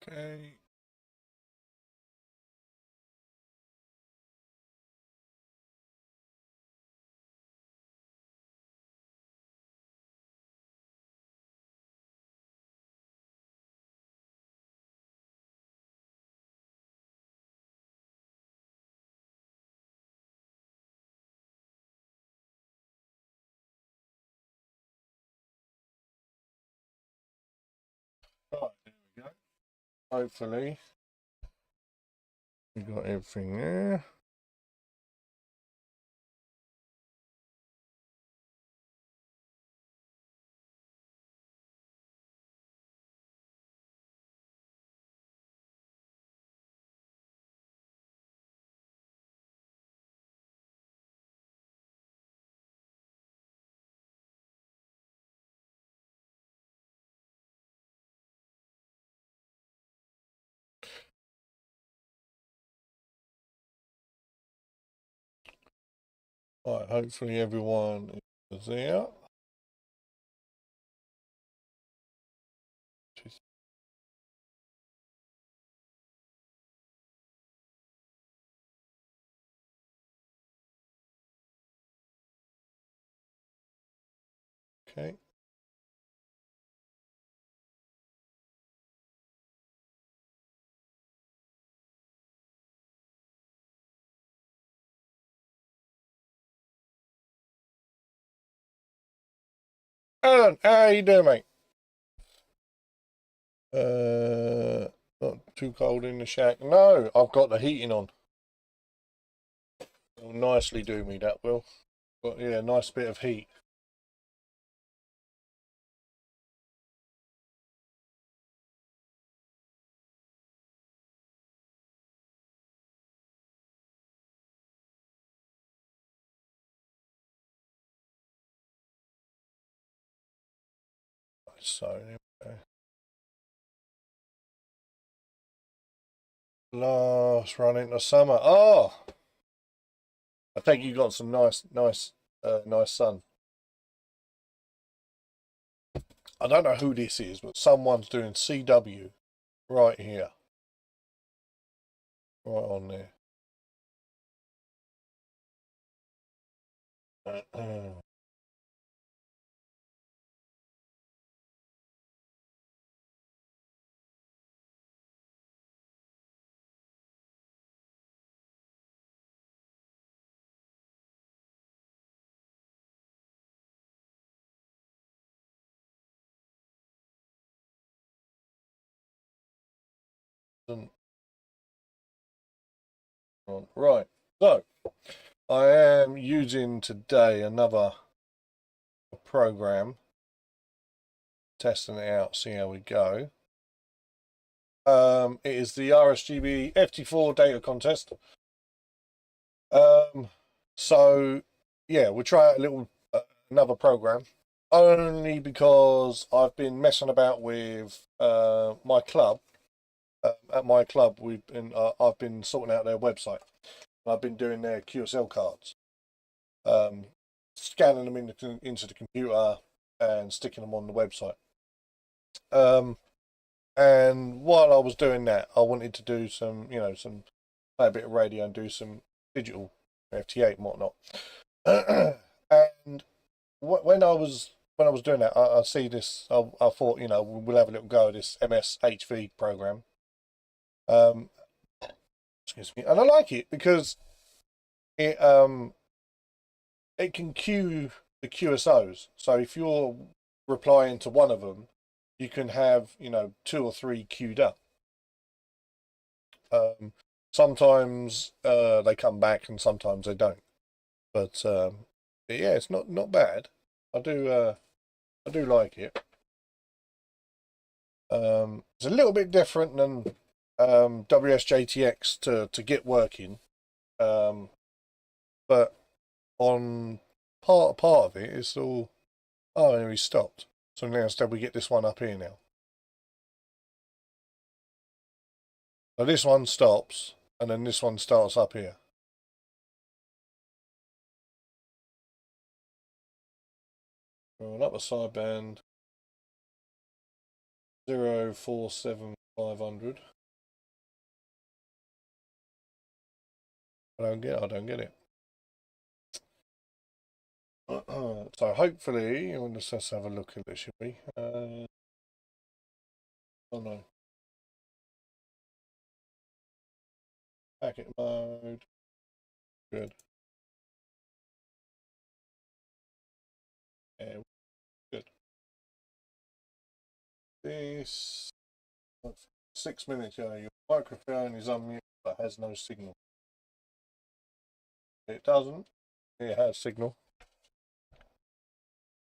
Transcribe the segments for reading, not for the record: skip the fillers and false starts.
Okay. Right, there we go. Hopefully, we got everything there. Right, hopefully everyone is there. Okay. Alan, how you doing, mate? Not too cold in the shack. No, I've got the heating on. It'll nicely do me, that will. But yeah, nice bit of heat. So, there we go. Last run into summer. Oh, I think you got some nice sun. I don't know who this is, but someone's doing CW right here, right on there. Right, so I am using today another program, testing it out, see how we go. It is the RSGB FT4 data contest. So yeah, we'll try out a little another program, only because I've been messing about with my club. At my club, I've been sorting out their website. I've been doing their QSL cards, scanning them into the computer and sticking them on the website. And while I was doing that, I wanted to do some, play a bit of radio and do some digital FT8 and whatnot. And when I was doing that, I see this. I thought, we'll have a little go at this MSHV program. Excuse me, and I like it because it it can queue the QSOs. So if you're replying to one of them, you can have 2 or 3 queued up. Sometimes they come back and sometimes they don't. But yeah, it's not bad. I do like it. It's a little bit different than WSJTX to get working, but on part of it, it's all. Oh, and he stopped. So now instead we get this one up here now. So this one stops, and then this one starts up here. Roll up a sideband 047 500. I don't get it. So hopefully, let's just have a look at this, shall we? Oh no. Packet mode. Good. Yeah, good. This 6 minutes ago, your microphone is unmuted but has no signal. It doesn't. It has signal.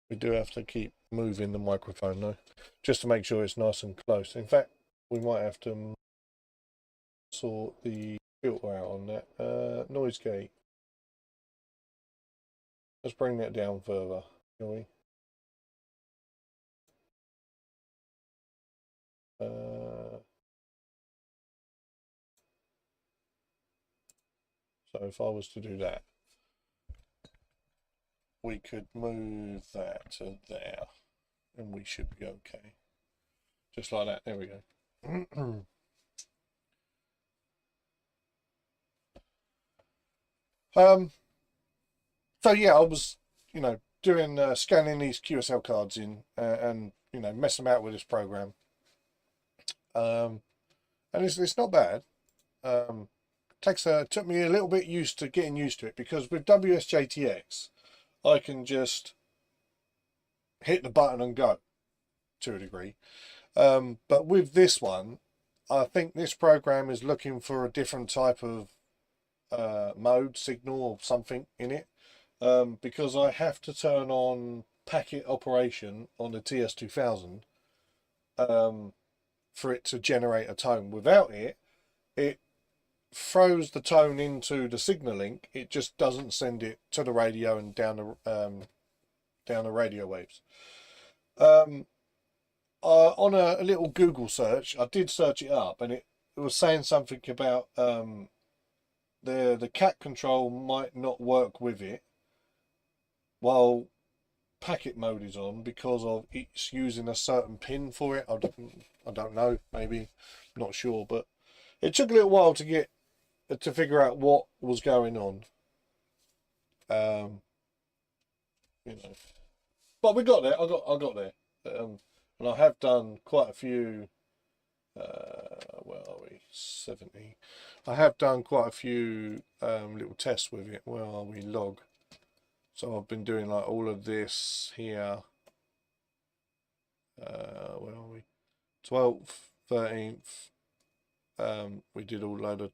We do have to keep moving the microphone though, just to make sure it's nice and close. In fact, we might have to sort the filter out on that. Noise gate. Let's bring that down further, shall we? So if I was to do that, we could move that to there, and we should be okay. Just like that. There we go. So yeah, I was, doing scanning these QSL cards in and messing about with this program. And it's not bad. Took me a little bit getting used to it, because with WSJTX, I can just hit the button and go to a degree. But with this one, I think this program is looking for a different type of mode signal or something in it, because I have to turn on packet operation on the TS2000 for it to generate a tone. Without it, it throws the tone into the signal link. It just doesn't send it to the radio and down the radio waves. On a little Google search, I did search it up, and it was saying something about the cat control might not work with it while packet mode is on, because of it's using a certain pin for it. I don't know, maybe, not sure, but it took a little while to figure out what was going on. But we got there. I got there, and I have done quite a few. Where are we? 70. I have done quite a few little tests with it. Where are we? Log. So I've been doing like all of this here. Where are we? 12th, 13th. We did a load of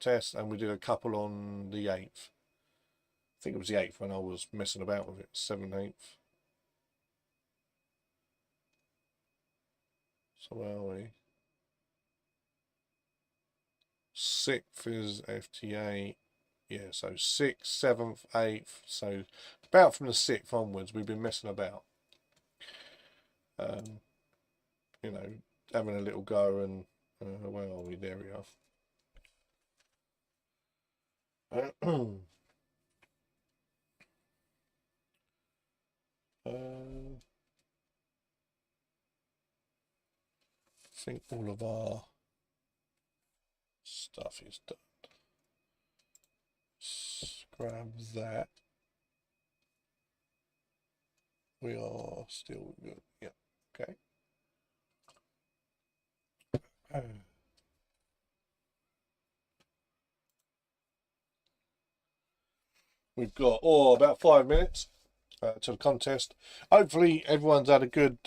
tests, and we did a couple on the 8th. I think it was the 8th when I was messing about with it. 17th. So where are we? 6th is FTA. Yeah, so 6th, 7th, 8th. So about from the 6th onwards, we've been messing about. Having a little go, and where are we? There we are. I think all of our stuff is done. Let's grab that. We are still good. Yeah. Okay. We've got about 5 minutes to the contest. Hopefully everyone's had a good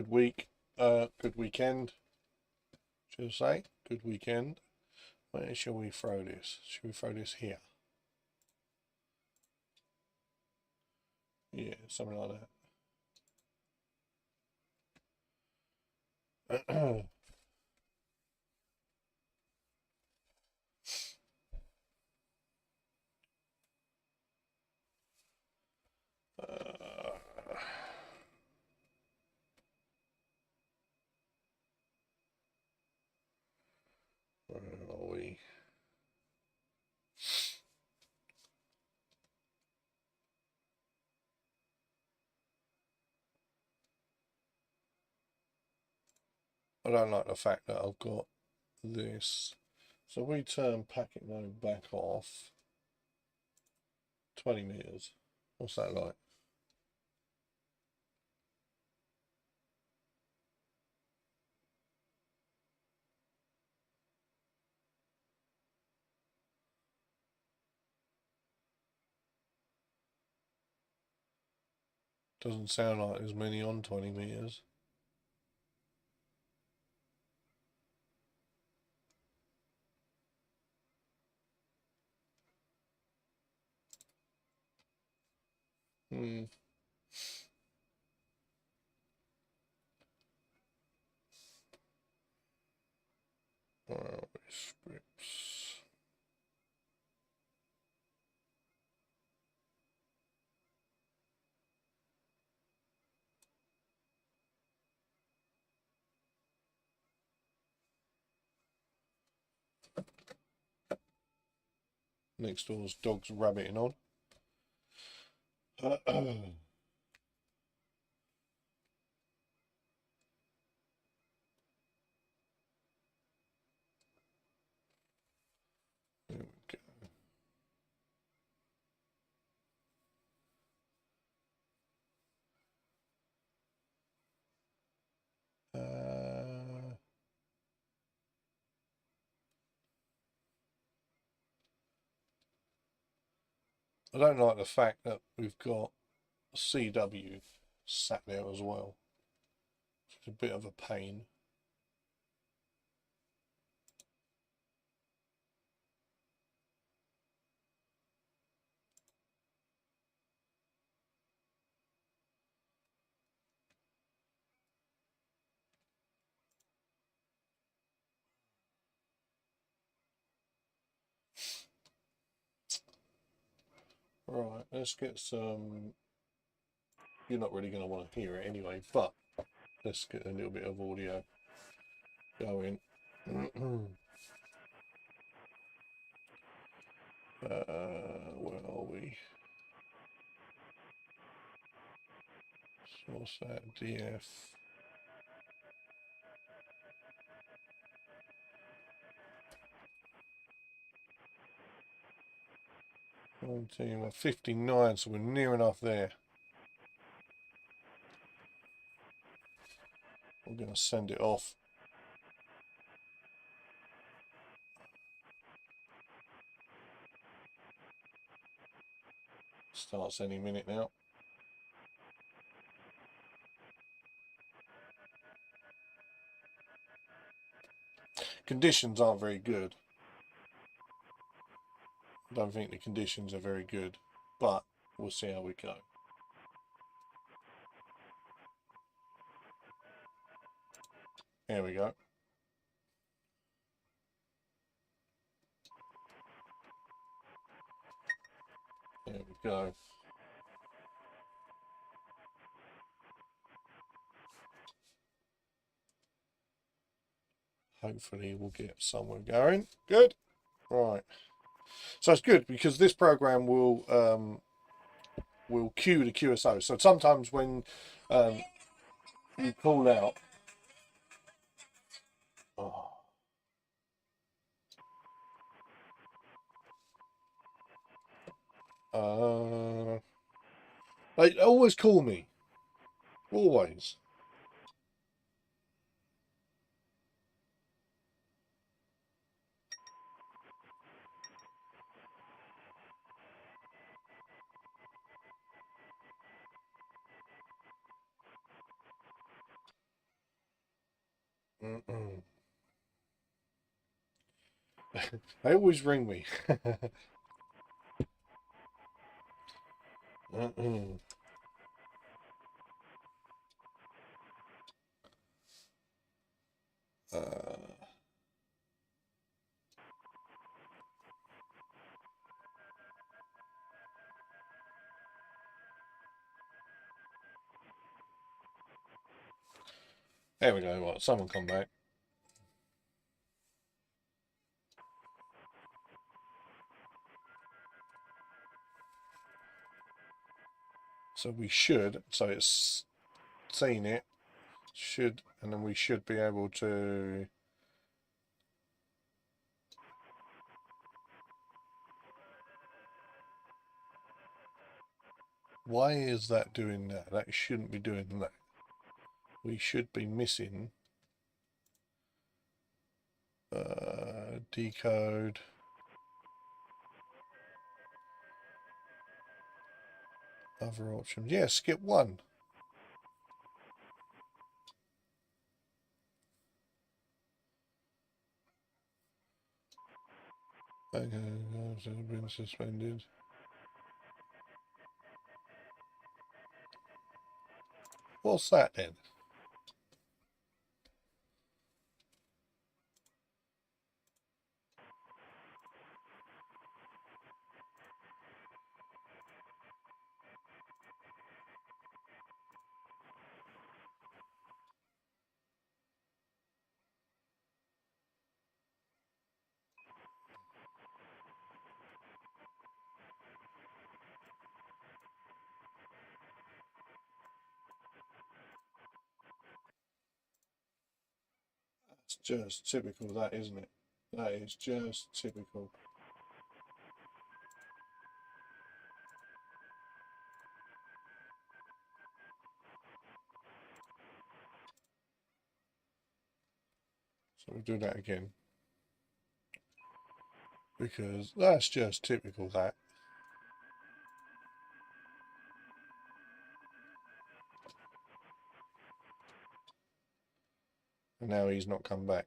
week, good weekend. Should I say good weekend? Where shall we throw this? Should we throw this here? Yeah, something like that. Where are we? I don't like the fact that I've got this. So we turn packet mode back off. 20 meters. What's that like? Doesn't sound like there's many on 20 meters. Hmm. Well, scripts. Next door's dog's rabbiting on. There we go. I don't like the fact that we've got CW sat there as well. It's a bit of a pain. Right, let's get some. You're not really going to want to hear it anyway, but let's get a little bit of audio going. Where are we? So what's that? DF. Team 59, so we're near enough there. We're going to send it off. Starts any minute now. Conditions aren't very good. I don't think the conditions are very good, but we'll see how we go. There we go. There we go. Hopefully we'll get somewhere going. Good. Right. So it's good because this program will queue the QSO. So sometimes when you call out, oh, they always call me. Always. They always ring me. There we go. What? Someone come back. So we should. So it's seen it. and then we should be able to. Why is that doing that? That shouldn't be doing that. We should be missing decode. Other options. Yeah, skip one. Okay, been suspended. What's that then? It's just typical, that, isn't it? That is just typical. So we'll do that again. Because that's just typical, that. And now he's not come back.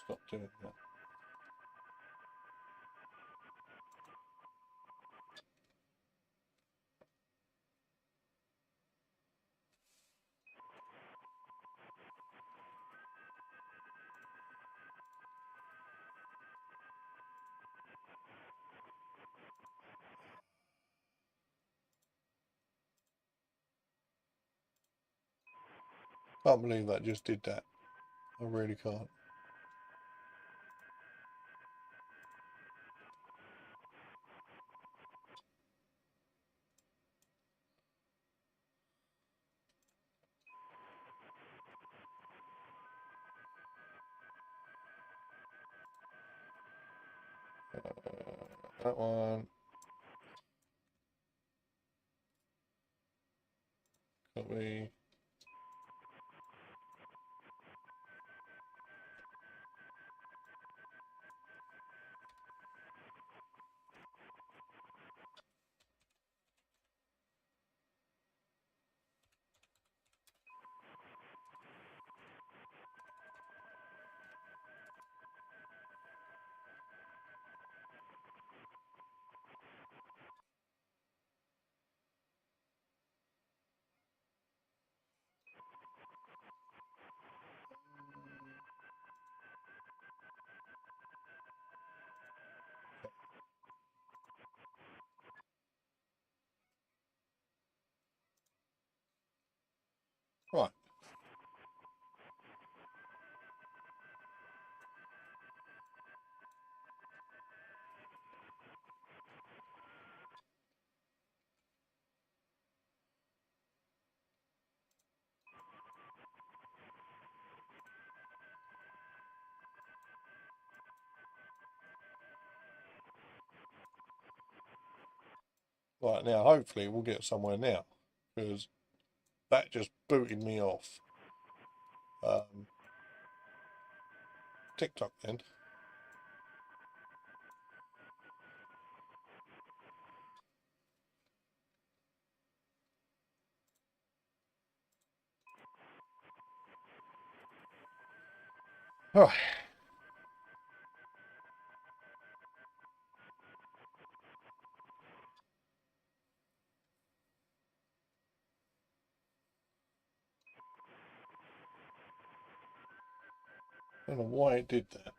Stop doing that. Can't believe that just did that. I really can't. That one. Copy. Right. Right, now hopefully we'll get somewhere now. Because that just booted me off. TikTok then. Right. I don't know why it did that.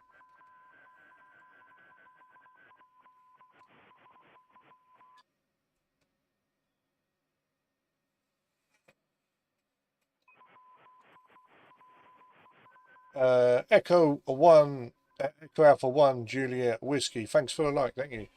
Echo Alpha 1 Juliet Whiskey. Thanks for the like, thank you.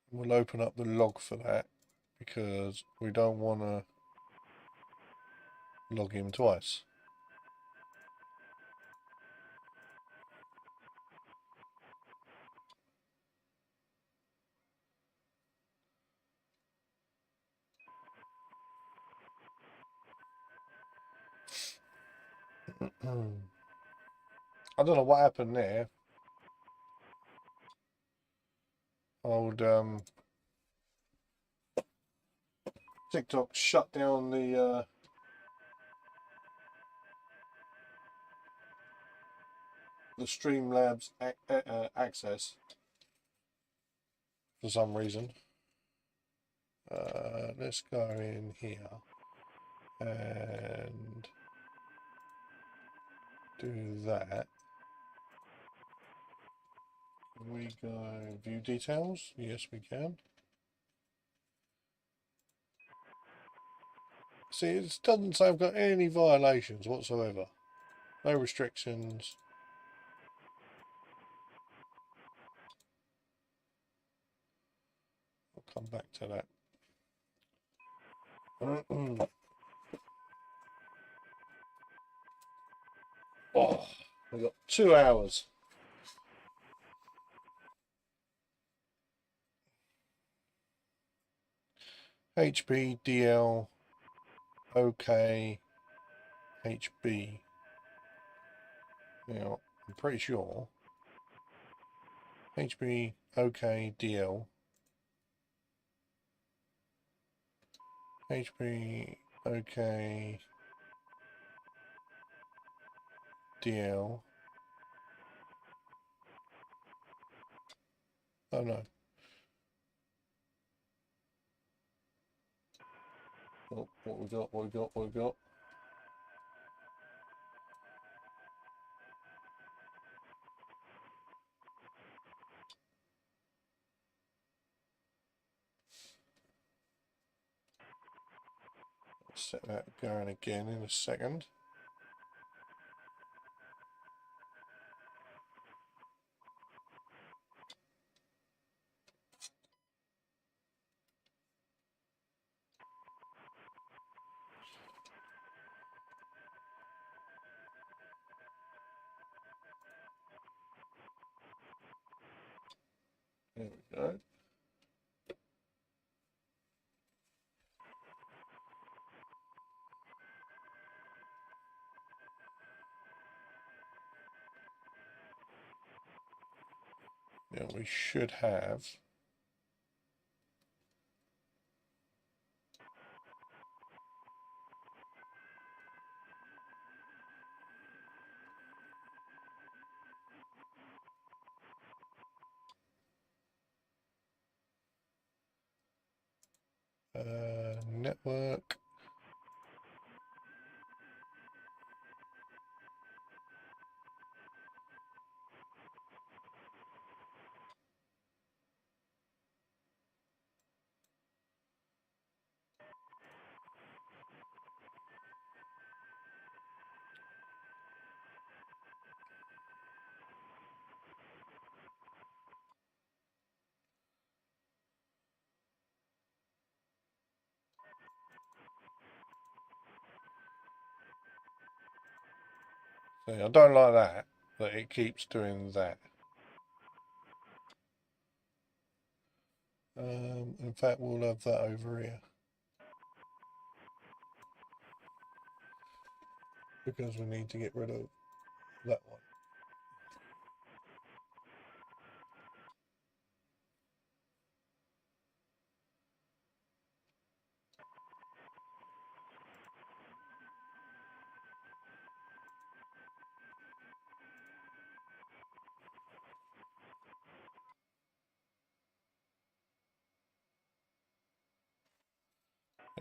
We'll open up the log for that because we don't want to log him twice. I don't know what happened there. Old TikTok shut down the Streamlabs access for some reason. Let's go in here and do that. Can we go view details? Yes, we can. See, it doesn't say I've got any violations whatsoever. No restrictions. I'll come back to that. Oh, we've got 2 hours. HB, DL, OK, HB. Now, I'm pretty sure HB, OK, DL, HB, OK, DL. Oh no. Oh, what we got, what we got, what we got. Set that going again in a second. There we go. Yeah, we should have. Network. See, I don't like that it keeps doing that. In fact, we'll have that over here. Because we need to get rid of that one.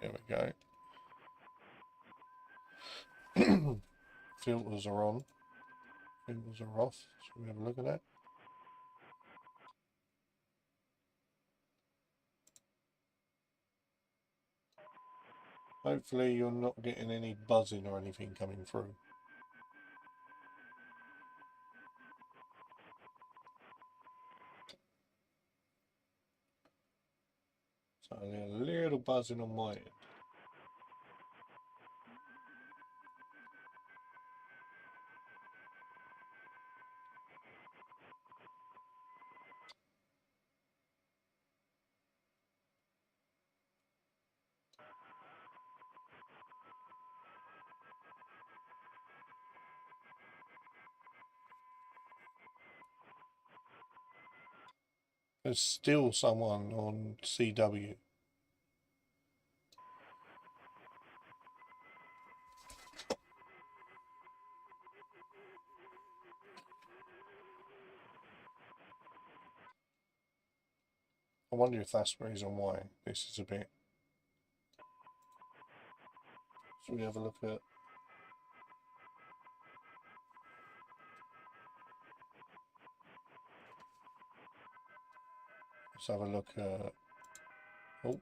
There we go. Filters are on. Filters are off. Shall we have a look at that? Hopefully you're not getting any buzzing or anything coming through. So a little buzzing on my end. There's still someone on CW. I wonder if that's the reason why this is a bit. Should we have a look at? Let's have a look at. Oh.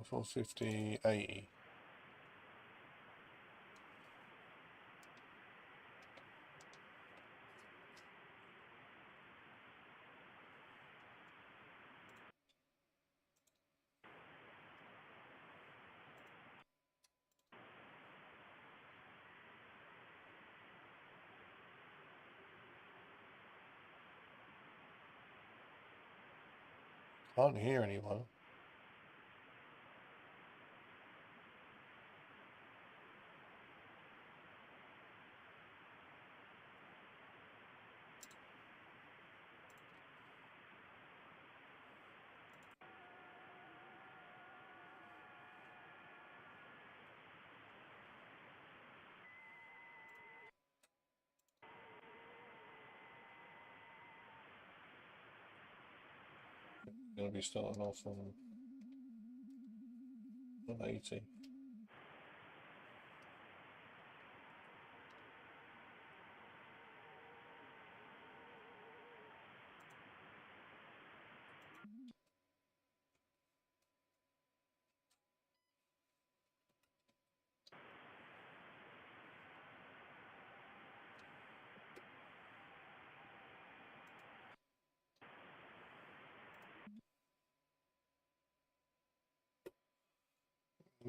450, 80. Can't hear anyone. Going to be starting off on 80.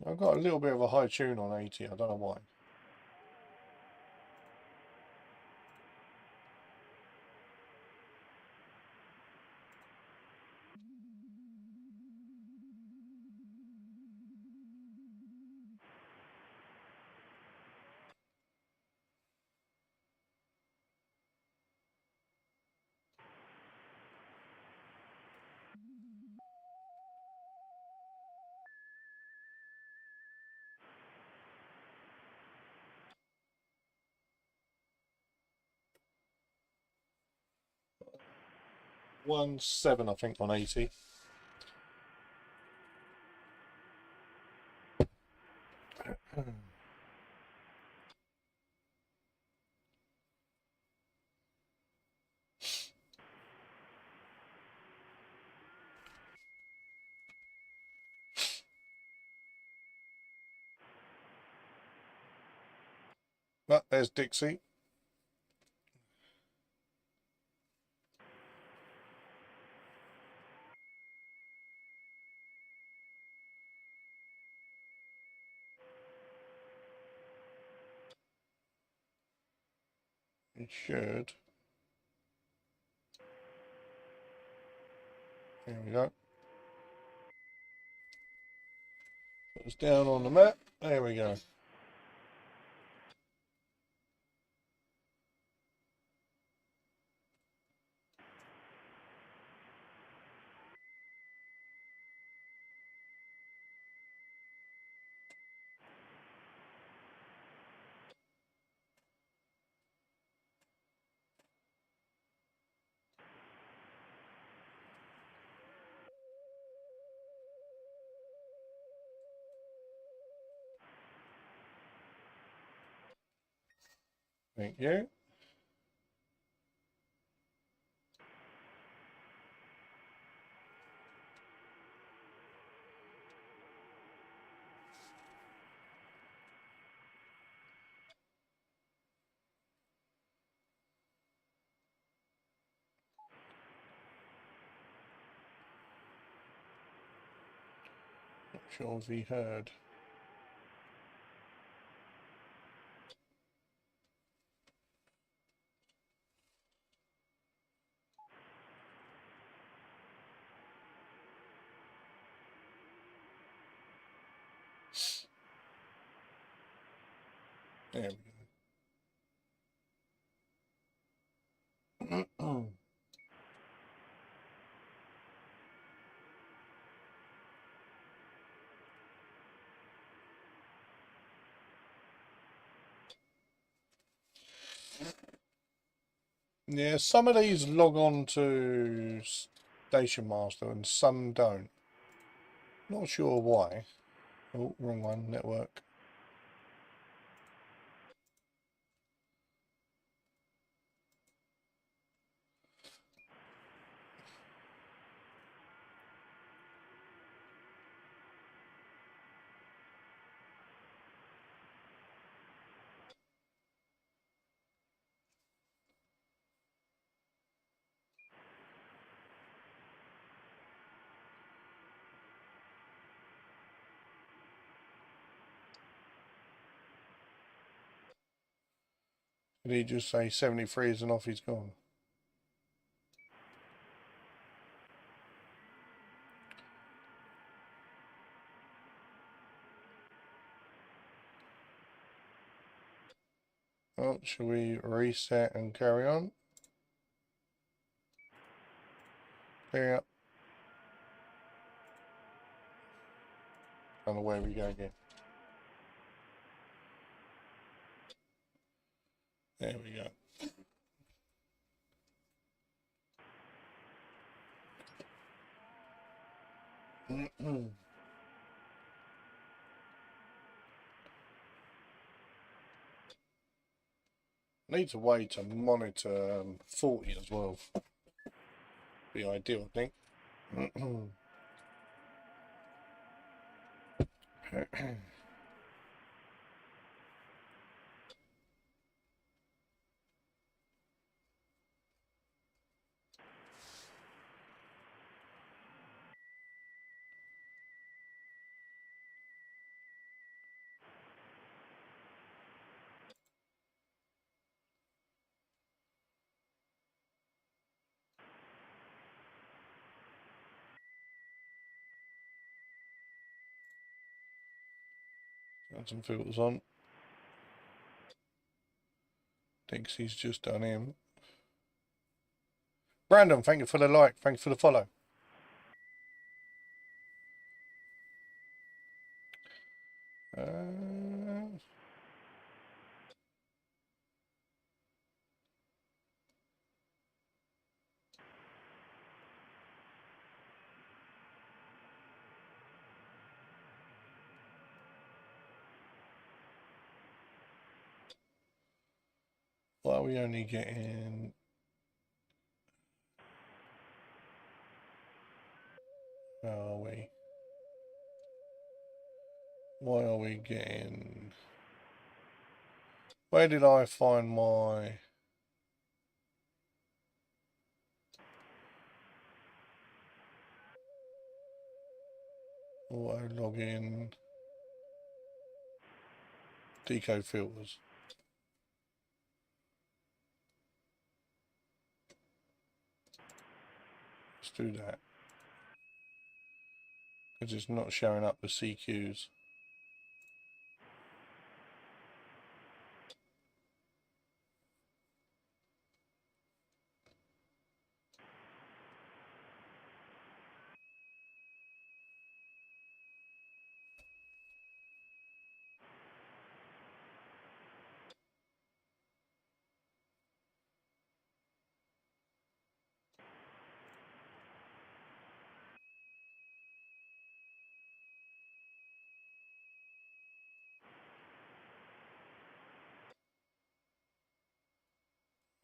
I've got a little bit of a high tune on 80, I don't know why. One seven, I think, on 80. But there's Dixie. It should. There we go. Put us down on the map. There we go. Thank you. Not sure if he heard. There we go. Yeah, some of these log on to Station Master and some don't. Not sure why. Oh, wrong one, network. Did he just say 73 and off he's gone? Oh, shall we reset and carry on? Yeah. And away we go again. There we go. Needs a way to monitor 40 as well. Be ideal, I think. Got some filters on. Thinks he's just done him. Brandon, thank you for the like. Thank you for the follow. Why are we only getting... How are we? Why are we getting... Where did I find my... Auto login... Deco filters. Let's do that. Because it's not showing up the CQs.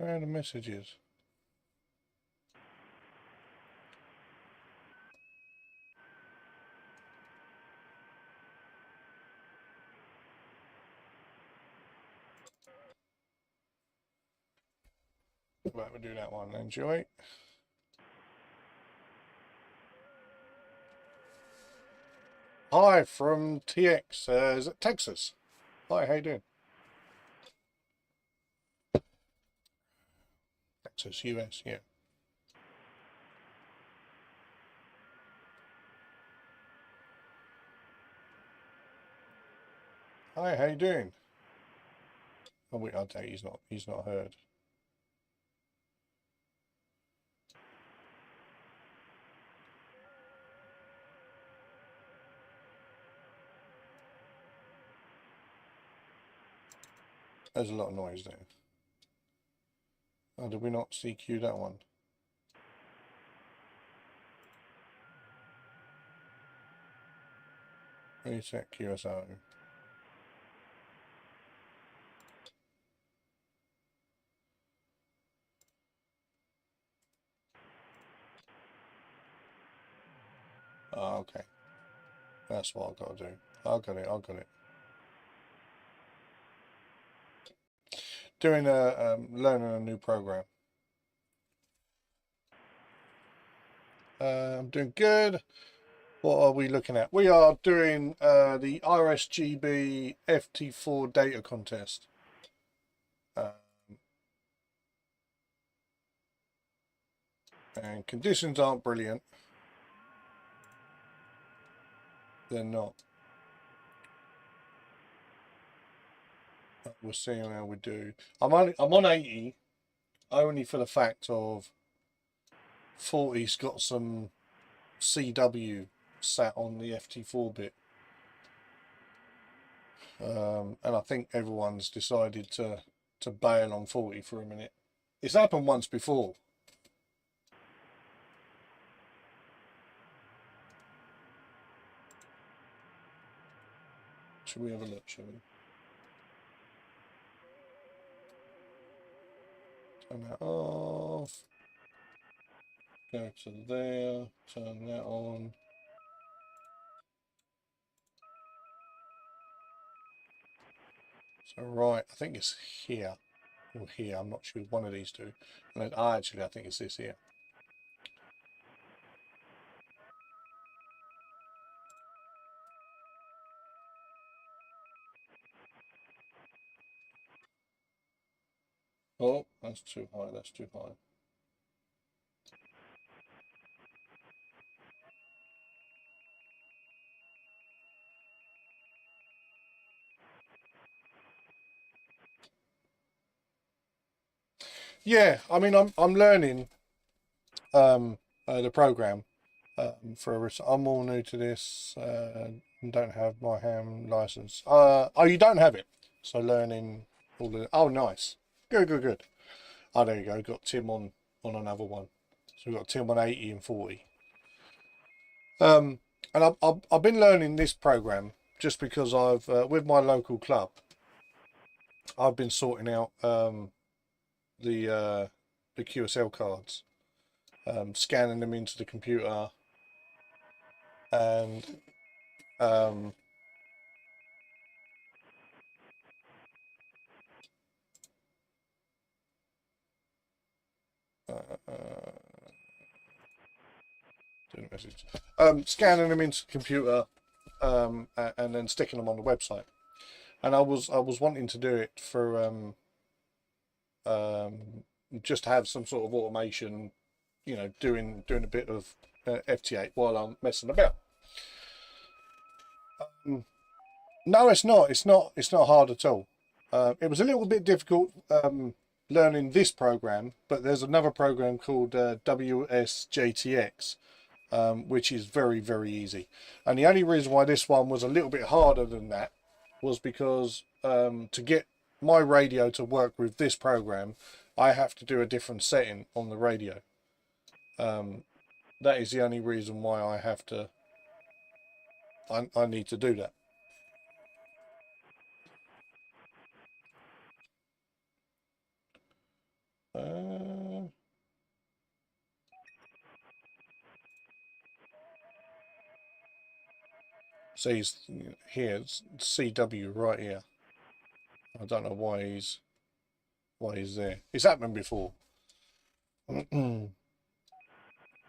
Where are the messages? Right, we'll do that one then, Joy. Hi from TX, is it Texas? Hi, how you doing? Texas, US, yeah. Hi, how you doing? Oh wait, I'll tell you, he's not heard. There's a lot of noise there. Oh, did we not CQ that one? Reset QSO. Oh, okay. That's what I've got to do. I got it. Doing learning a new program. I'm doing good. What are we looking at? We are doing the RSGB FT4 data contest. And conditions aren't brilliant. They're not. But we'll see how we do. I'm on 80 only for the fact of 40's got some CW sat on the FT4 bit. And I think everyone's decided to bail on 40 for a minute. It's happened once before. Should we have a look, shall we? Turn that off. Go to there. Turn that on. So right, I think it's here. Or here, I'm not sure, one of these two. And then, actually, I think it's this here. Oh, that's too high, that's too high. Yeah, I mean, I'm learning the program for I'm all new to this. Don't have my ham license. Oh, you don't have it. So learning all the. Oh, nice. Good. Oh, there you go. Got Tim on another one. So we've got Tim on 80 and 40. And I've been learning this program just because I've with my local club. I've been sorting out the QSL cards, scanning them into the computer, and scanning them into the computer, and then sticking them on the website. And I was wanting to do it for just have some sort of automation, you know, doing a bit of FT8 while I'm messing about. No, it's not. It's not hard at all. It was a little bit difficult learning this program, but there's another program called WSJTX, which is very easy. And the only reason why this one was a little bit harder than that was because to get my radio to work with this program, I have to do a different setting on the radio. That is the only reason why I have to. I need to do that. See, he's here, it's CW right here. I don't know why he's there. It's happened before. Oh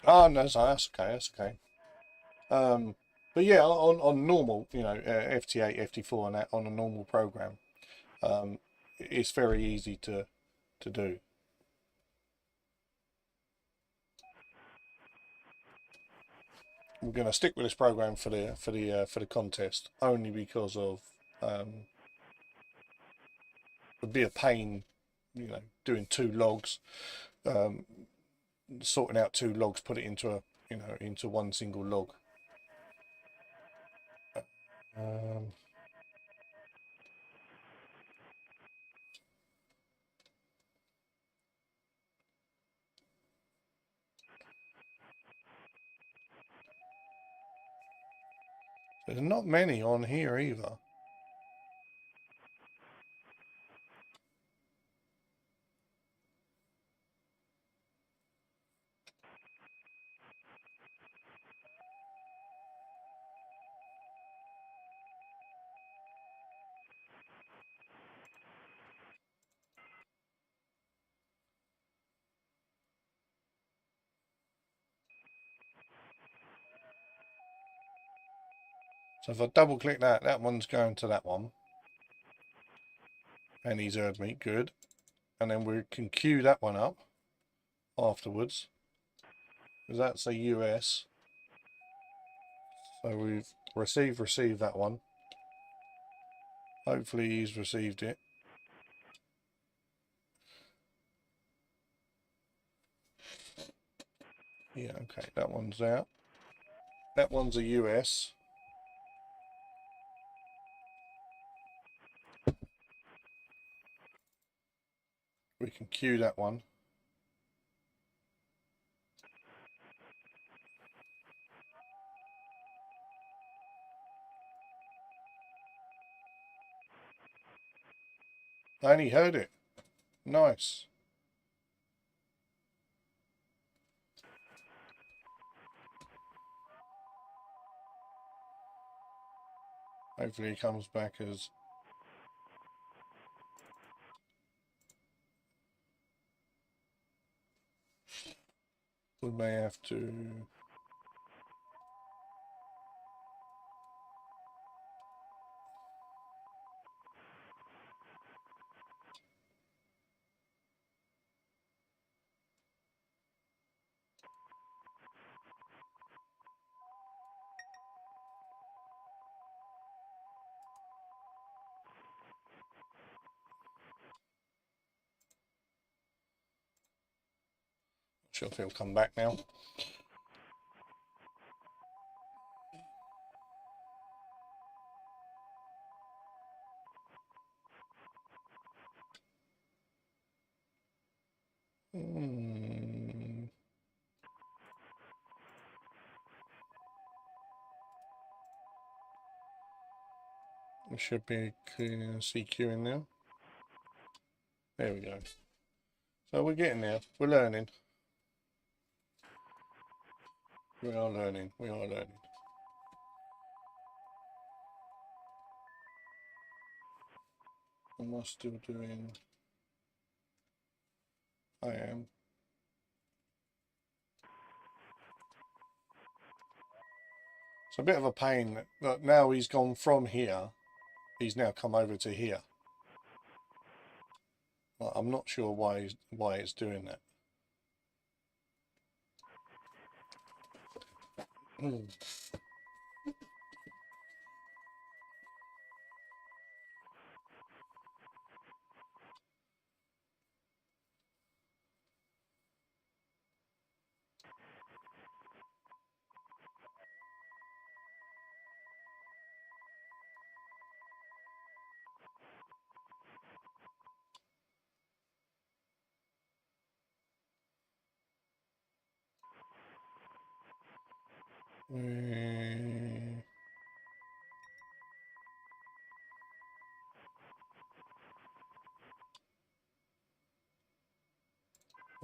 no, that's okay. That's okay. But yeah, on normal, you know, FT8, FT4, and that on a normal program, it's very easy to do. We're going to stick with this program for the contest only because of it'd be a pain, you know, doing two logs, sorting out two logs, put it into into one single log. There's not many on here either. So if I double click that, that one's going to that one. And he's heard me, good. And then we can queue that one up afterwards. Because that's a US. So we've received that one. Hopefully he's received it. Yeah, okay, that one's out. That one's a US. We can queue that one. I only heard it. Nice. Hopefully he comes back as... We may have to... Not sure if he'll come back now. We should be CQing now. There we go. So we're getting there. We're learning. We are learning. We are learning. Am I still doing... I am. It's a bit of a pain that now he's gone from here, he's now come over to here. I'm not sure why it's doing that.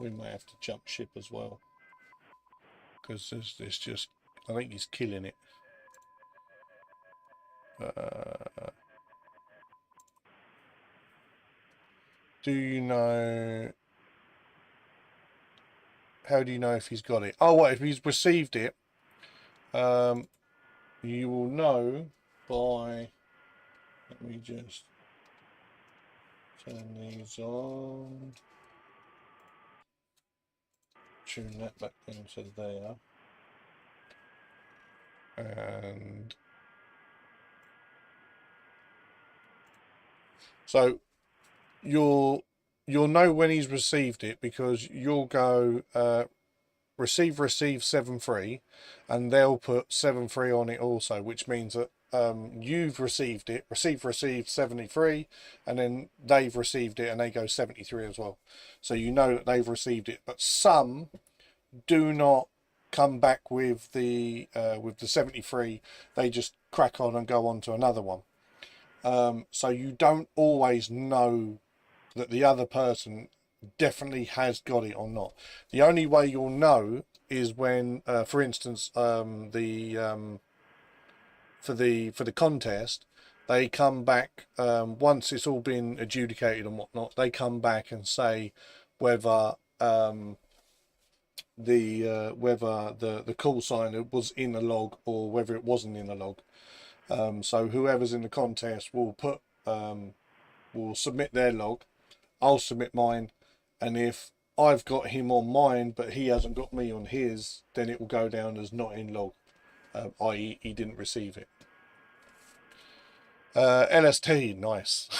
we may have to jump ship as well, because there's just, I think he's killing it. Do you know? How do you know if he's got it? Oh, what if he's received it? You will know by. Let me just turn these on. Tune that back into there. And so you'll know when he's received it, because you'll go receive 7.3, and they'll put 7.3 on it also, which means that you've received it, received 73, and then they've received it and they go 73 as well. So you know that they've received it. But some do not come back with the 73. They just crack on and go on to another one. So you don't always know that the other person definitely has got it or not. The only way you'll know is when, for instance, for the contest, they come back once it's all been adjudicated and whatnot. They come back and say whether the call sign was in the log or whether it wasn't in the log. So whoever's in the contest will put will submit their log. I'll submit mine, and if I've got him on mine but he hasn't got me on his, then it will go down as not in log, i.e. he didn't receive it. LST, nice.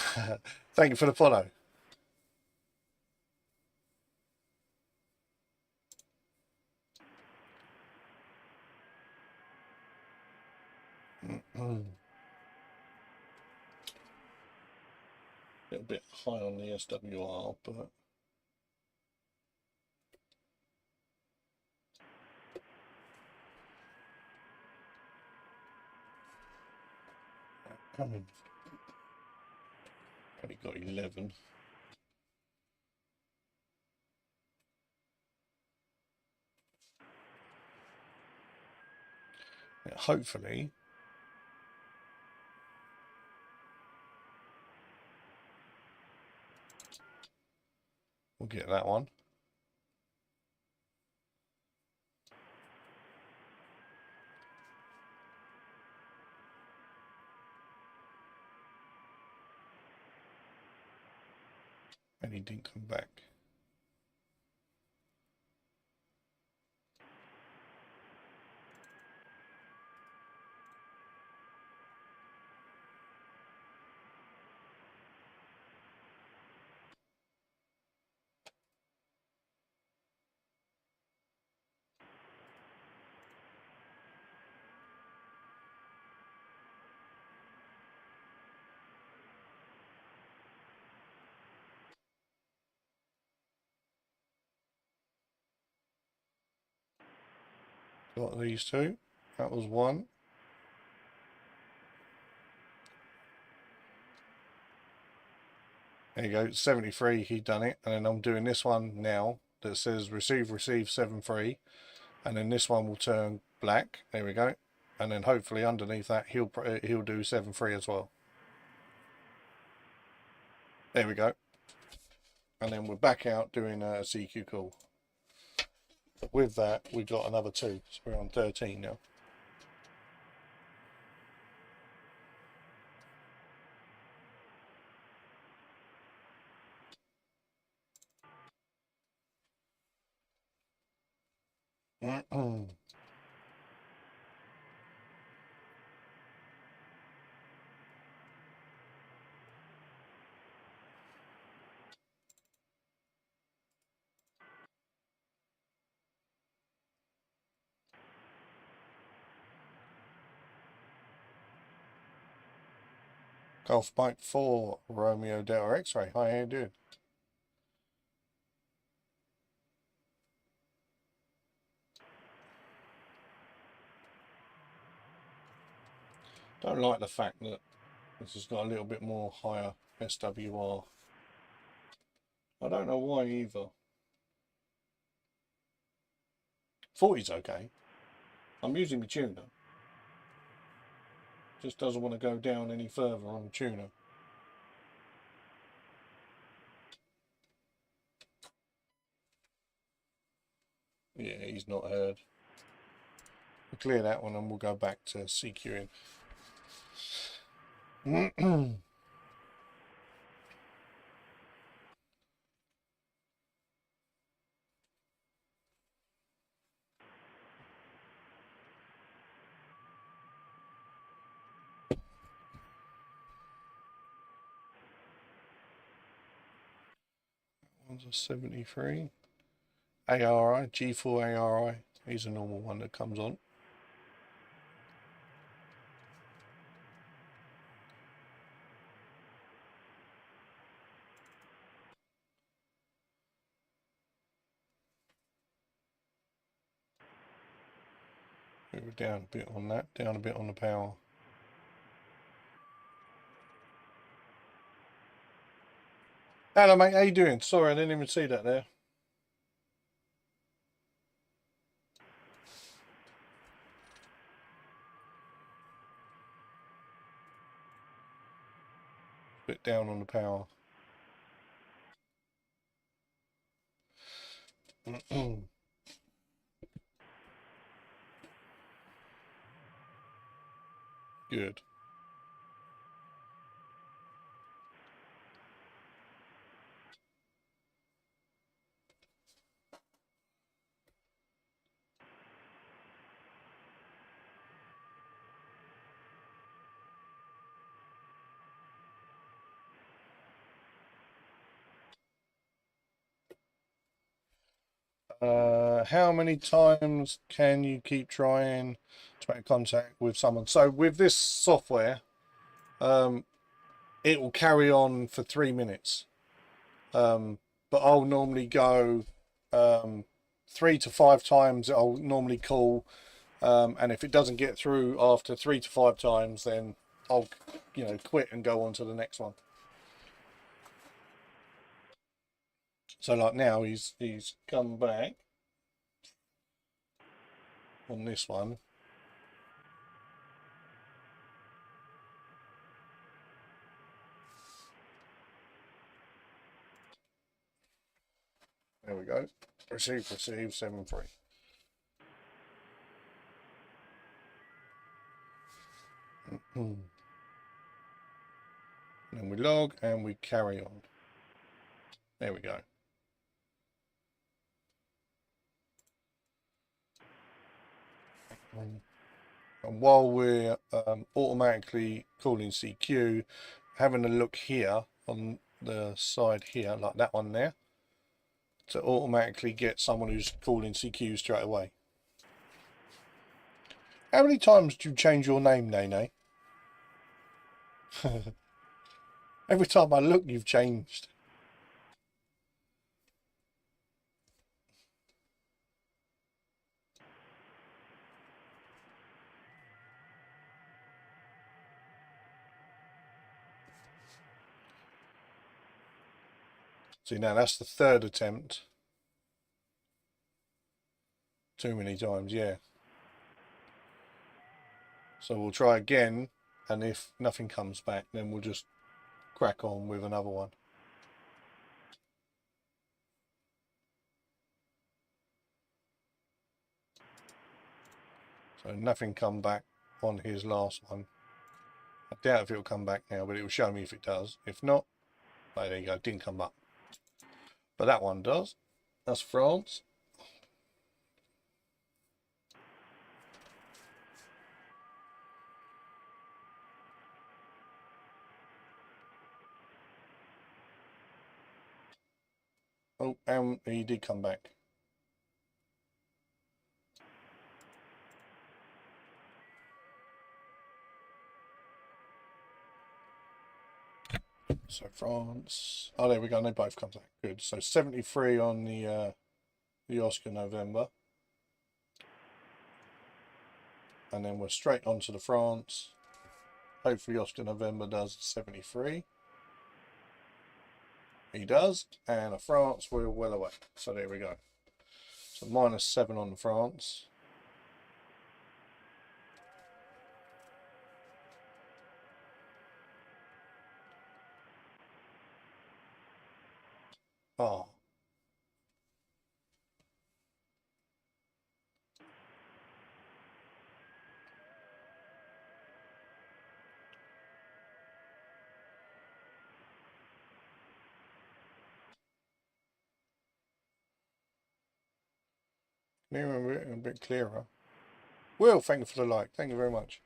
Thank you for the follow. A little bit high on the SWR, but only got 11. Yeah, hopefully we'll get that one. And he didn't come back. Got these two. That was one. There you go, 73, he done it. And then I'm doing this one now that says receive 7.3. And then this one will turn black. There we go. And then hopefully underneath that he'll do 7.3 as well. There we go. And then we're back out doing a CQ call. But with that, we got another 2. So we're on 13 now. Golf Mike 4, Romeo Delta X-Ray. Hi, how you doing? Don't like the fact that this has got a little bit more higher SWR. I don't know why either. 40's okay. I'm using my tuner. Just doesn't want to go down any further on the tuner. Yeah, he's not heard. We'll clear that one and we'll go back to CQing. 73. ARI, G4 ARI. He's a normal one that comes on. Move down a bit on that, down a bit on the power. Hello mate, how you doing? Sorry, I didn't even see that there. Bit down on the power. Good. How many times can you keep trying to make contact with someone? So with this software, it will carry on for 3 minutes. But I'll normally go 3 to 5 times. I'll normally call, and if it doesn't get through after 3 to 5 times, then I'll, quit and go on to the next one. So like now he's come back on this one. There we go. Receive 7-3. And then we log and we carry on. There we go. And while we're automatically calling CQ, having a look here on the side here, like that one there, to automatically get someone who's calling CQ straight away. How many times do you change your name, Nene? Every time I look, you've changed. See, now that's the 3rd attempt. Too many times, yeah. So we'll try again, and if nothing comes back, then we'll just crack on with another one. So nothing come back on his last one. I doubt if it'll come back now, but it will show me if it does. If not, oh, there you go, it didn't come up. But that one does. That's France. Oh, and he did come back. So France. Oh, there we go. They both come back. Good. So 73 on the Oscar November. And then we're straight on to the France. Hopefully Oscar November does 73. He does. And a France, we're well away. So there we go. So -7 on France. Oh. Near a bit clearer. Will, thank you for the like. Thank you very much.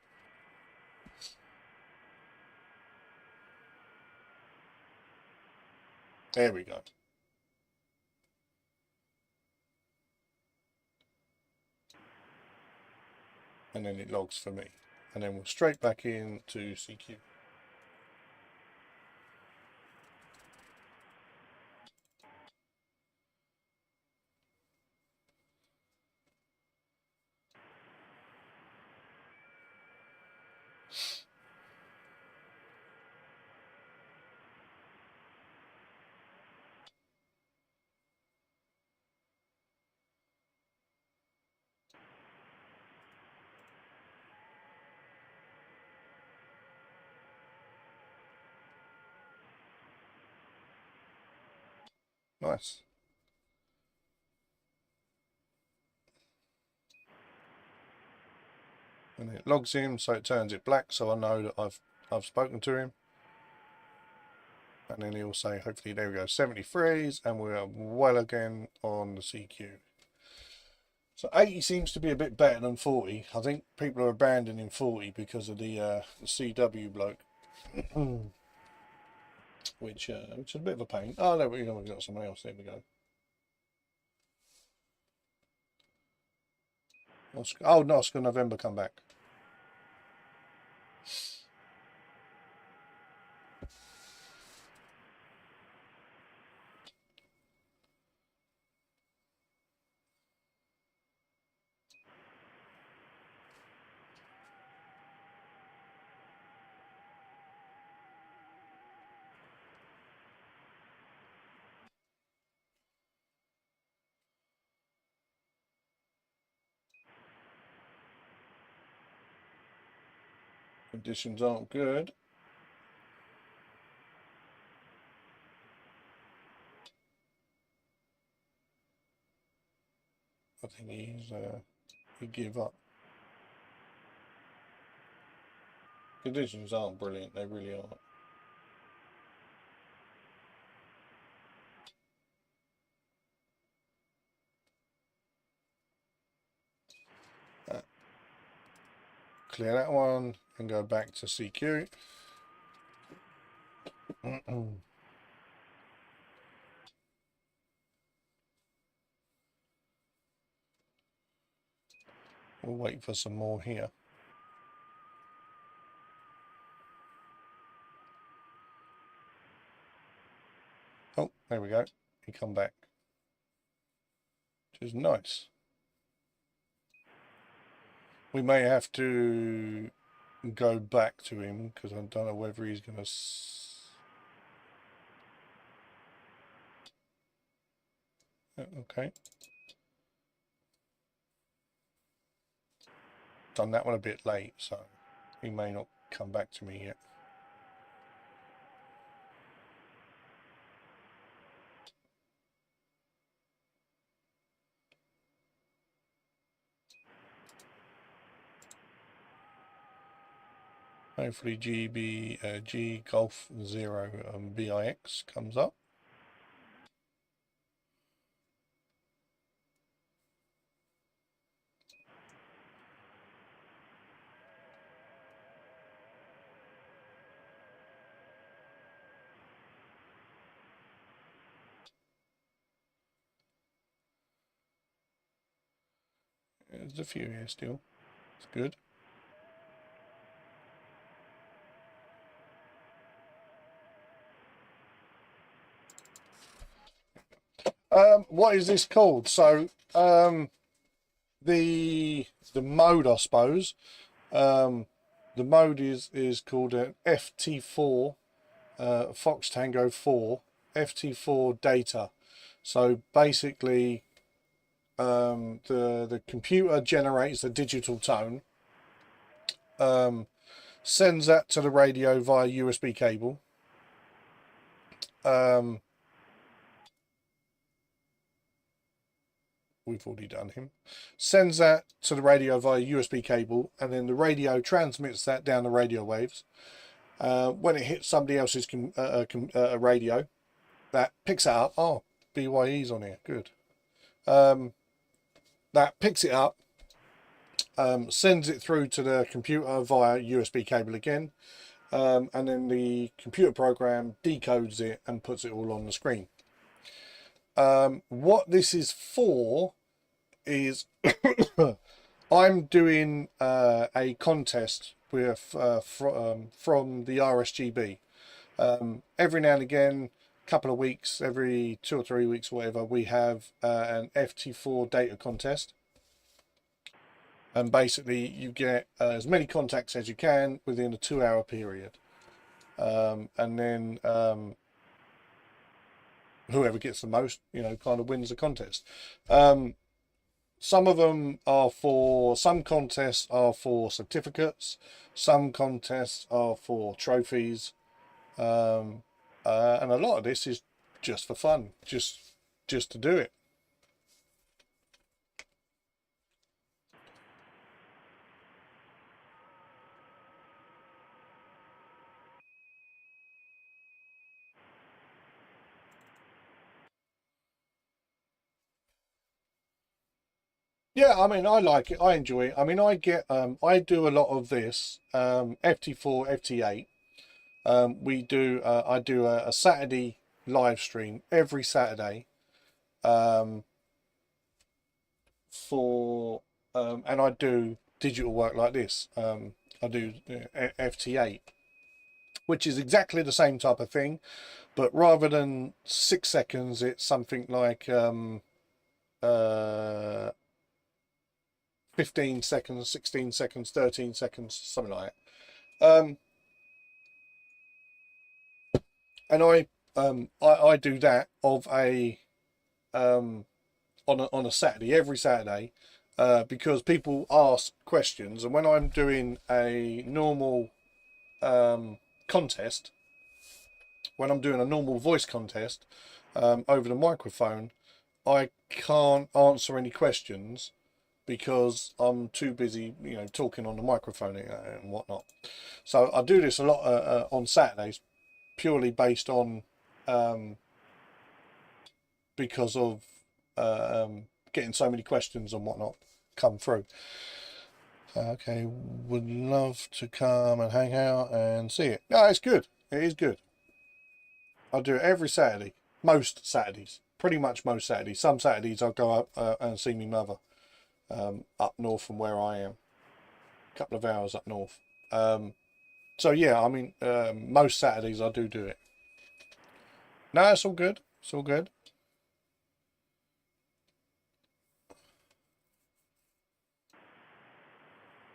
There we go. And then it logs for me. And then we're straight back into CQ. Nice. And it logs him, so it turns it black, so I know that I've spoken to him. And then he'll say, hopefully, there we go, 73s, and we're well again on the CQ. So 80 seems to be a bit better than 40. I think people are abandoning 40 because of the CW bloke. which is a bit of a pain. Oh, no, we've got someone else. There we go. Oh, no, Oscar November come back. Conditions aren't good. I think he gave up. Conditions aren't brilliant. They really aren't. Clear that one and go back to CQ. We'll wait for some more here. Oh, there we go. He come back. Which is nice. We may have to go back to him because I don't know whether he's going to... Okay. Done that one a bit late, so he may not come back to me yet. Hopefully G Golf 0 BIX comes up. There's a few here still. It's good. What is this called? So the mode, I suppose. The mode is called an FT4, Fox Tango 4, FT4 data. So basically, the computer generates a digital tone, sends that to the radio via USB cable. We've already done him. Sends that to the radio via USB cable, and then the radio transmits that down the radio waves. When it hits somebody else's radio, that picks it up. Oh, BYE's on here. Good. That picks it up, sends it through to the computer via USB cable again, and then the computer program decodes it and puts it all on the screen. What this is for is I'm doing a contest with from the RSGB. Every now and again, couple of weeks, every 2 or 3 weeks, whatever, we have an FT4 data contest. And basically you get as many contacts as you can within a 2-hour period. And then whoever gets the most, kind of wins the contest. Some of them are some contests are for certificates, some contests are for trophies, and a lot of this is just for fun, just to do it. Yeah, I mean, I like it. I enjoy it. I mean, I do a lot of this, FT4, FT8. I do a Saturday live stream every Saturday, and I do digital work like this. I do FT8, which is exactly the same type of thing, but rather than 6 seconds, it's something like 15 seconds, 16 seconds, 13 seconds, something like that. And I do that of a on a Saturday, every Saturday, because people ask questions, and when I'm doing a normal contest, when I'm doing a normal voice contest over the microphone, I can't answer any questions because I'm too busy, talking on the microphone and whatnot. So I do this a lot on Saturdays, purely based on because of getting so many questions and whatnot come through. Okay, would love to come and hang out and see it. No, it's good. It is good. I do it every Saturday. Most Saturdays. Pretty much most Saturdays. Some Saturdays I'll go up and see my mother up north from where I am. A couple of hours up north. So yeah, I mean, most Saturdays I do it. No, it's all good. It's all good.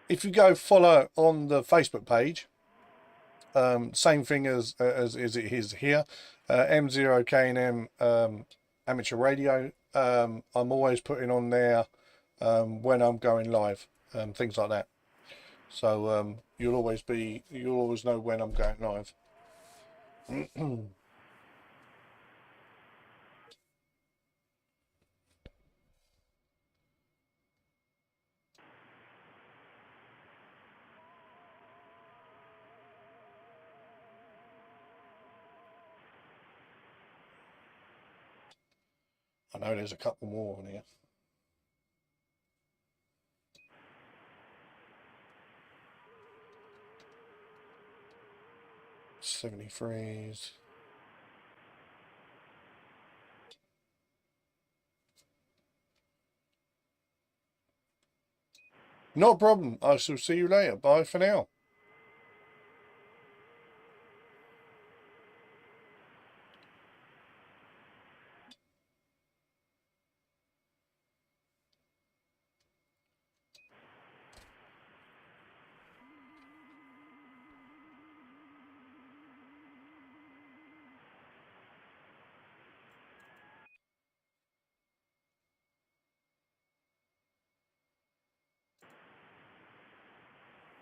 If you go follow on the Facebook page, same thing as it is here, M0K&M amateur radio. I'm always putting on there when I'm going live and things like that. So you'll always know when I'm going live. I know there's a couple more on here. 73s. No problem. I shall see you later. Bye for now.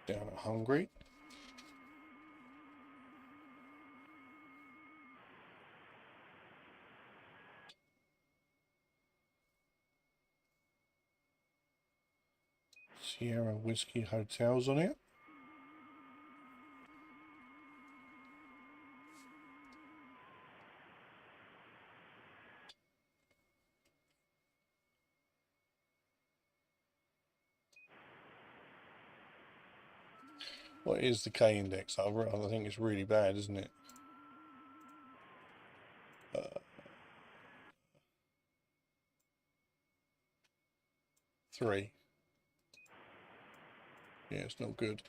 Down at Hungary. Sierra Whiskey Hotels on it. What is the K index? I think it's really bad, isn't it? 3. Yeah, it's not good.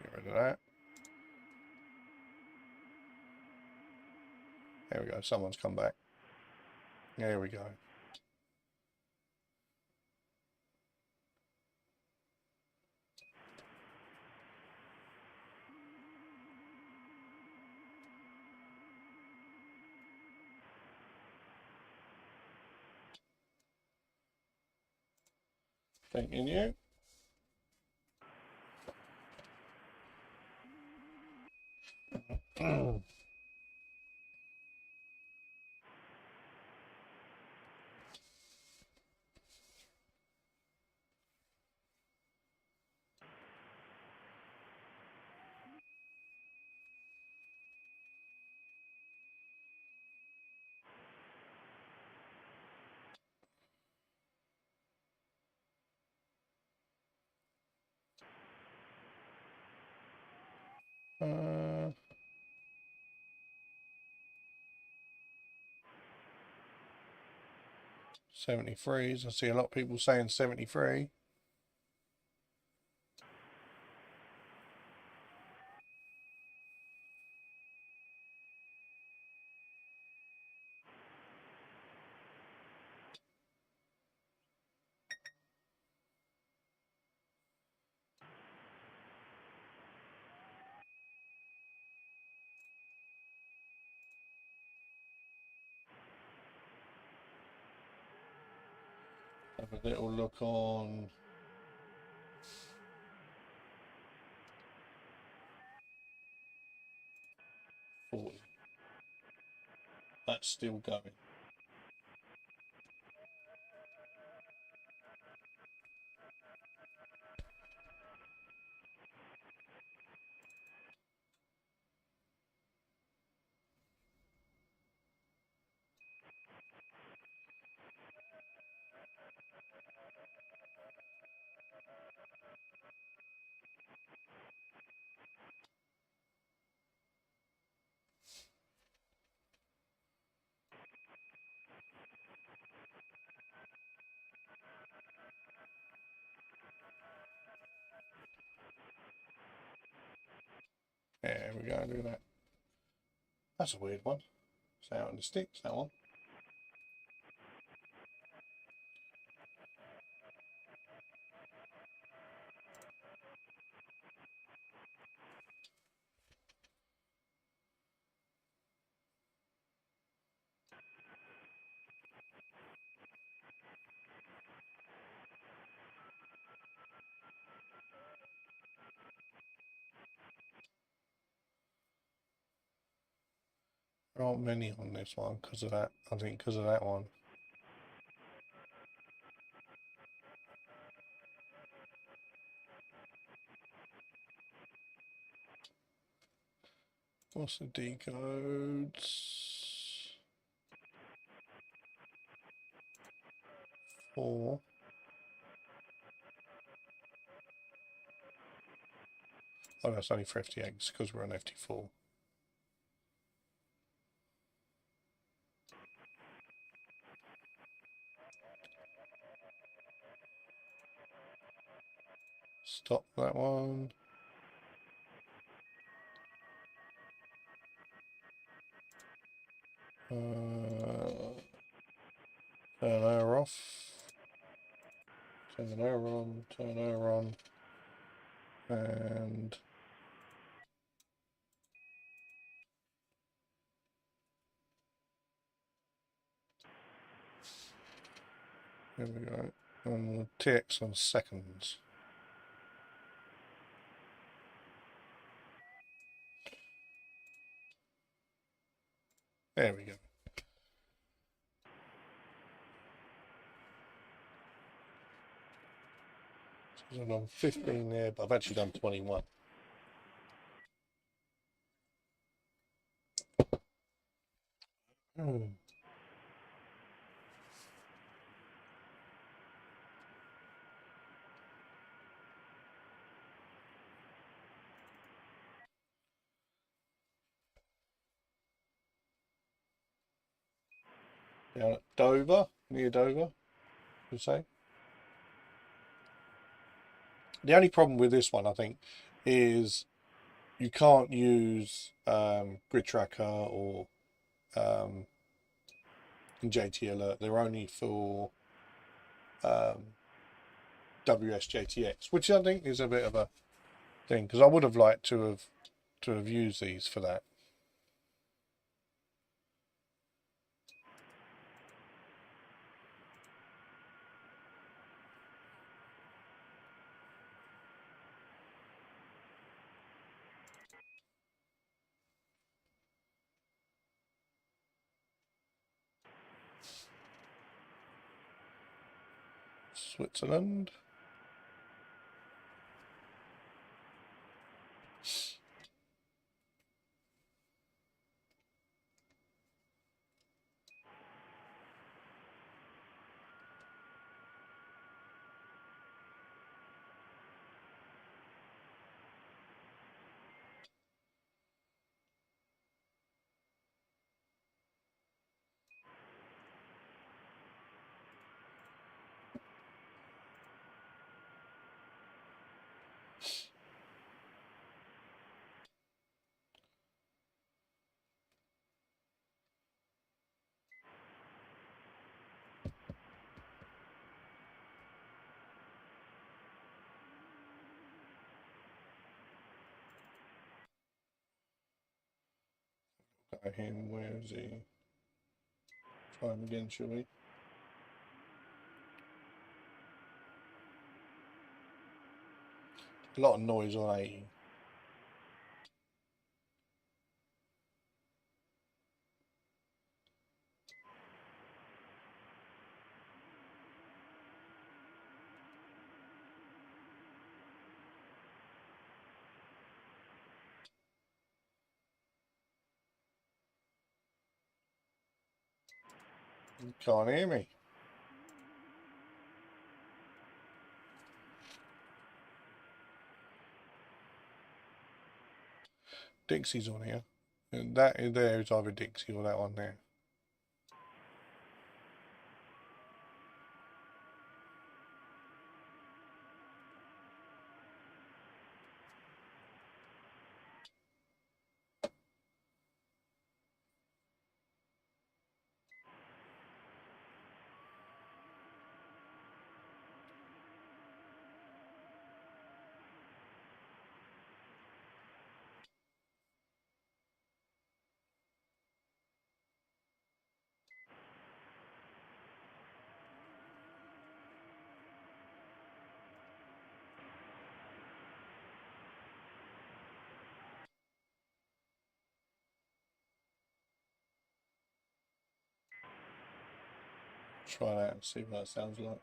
Get rid of that. There we go. Someone's come back. There we go. Thanking you. Uh, 73s. I see a lot of people saying 73. Have a little look on 40. That's still going. There we go, look at that. That's a weird one. It's out in the sticks, that one. There aren't many on this one because of that. I think because of that one. What's the decodes? 4. Oh, that's only for FT8 because we're on FT4. Stop that one. Turn her off. Turn her on. Turn her on. And there we go. And TX on seconds. There we go. So I've done 15 there, but I've actually done 21. Down at Dover, near Dover, you say. The only problem with this one, I think, is you can't use Grid Tracker or JT Alert. They're only for WSJTX, which I think is a bit of a thing, because I would have liked to have used these for that. Switzerland. Got him. Where is he? Try him again, shall we? A lot of noise on 80. You can't hear me. Dixie's on here. And that there is either Dixie or that one there. Try that and see what that sounds like.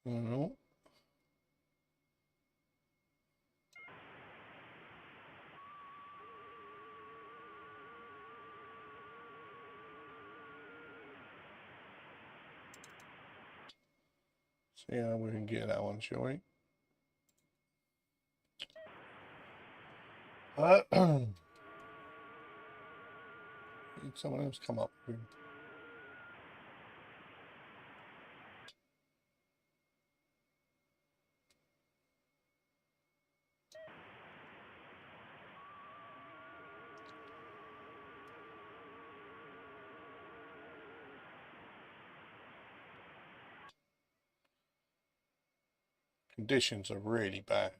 No. See how we can get that one, shall we? Need someone else come up with. Conditions are really bad.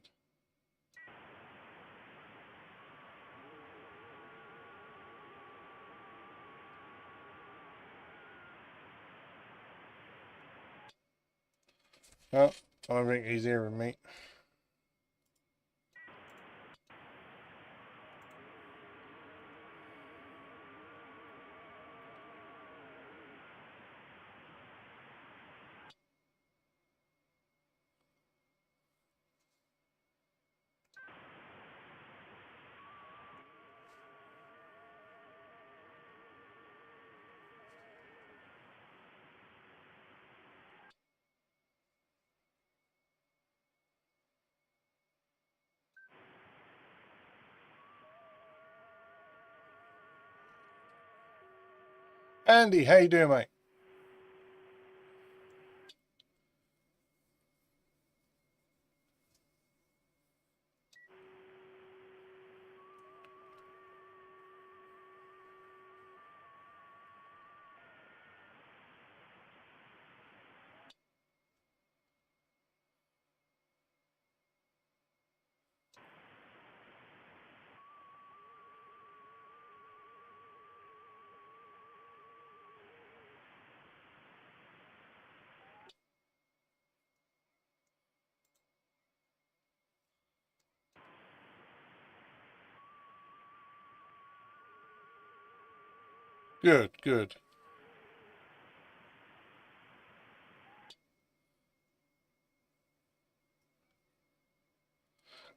Oh, I think he's hearing me. Andy, how you doing, mate? Good, good.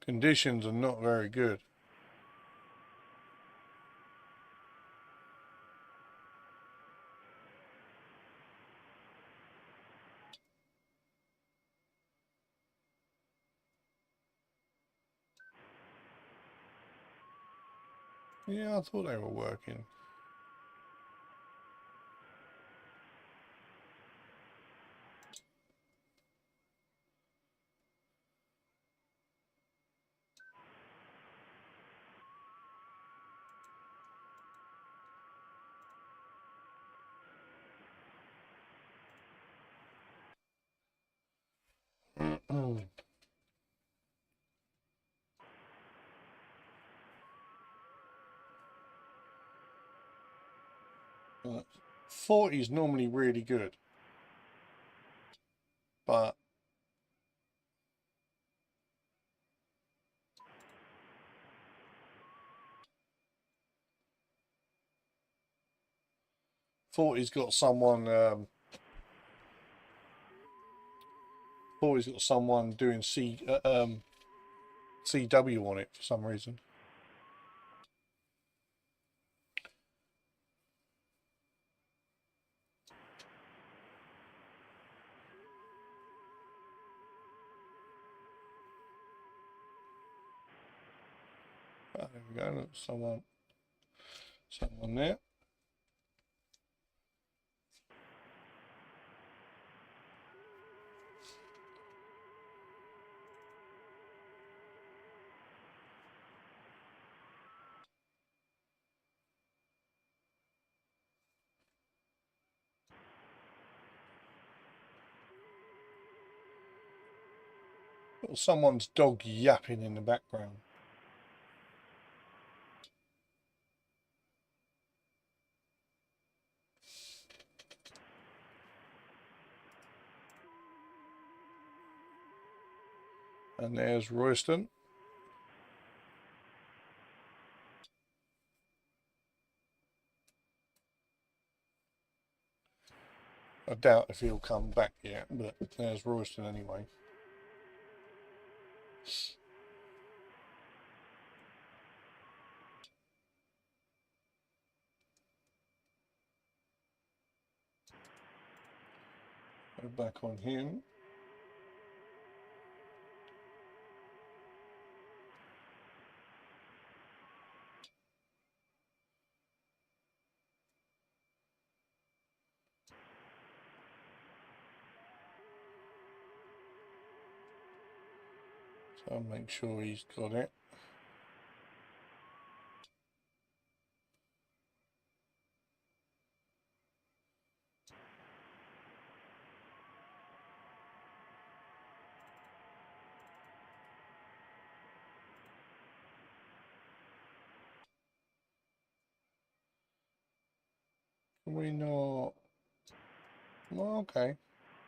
Conditions are not very good. Yeah, I thought they were working. Right. 40 is normally really good, but 40's got someone 40's got someone doing CW on it for some reason. Oh, there we go. Look, someone there. Someone's dog yapping in the background. And there's Royston. I doubt if he'll come back yet, but there's Royston anyway. Go back on him. So I'll make sure he's got it. Can we not? Well, okay.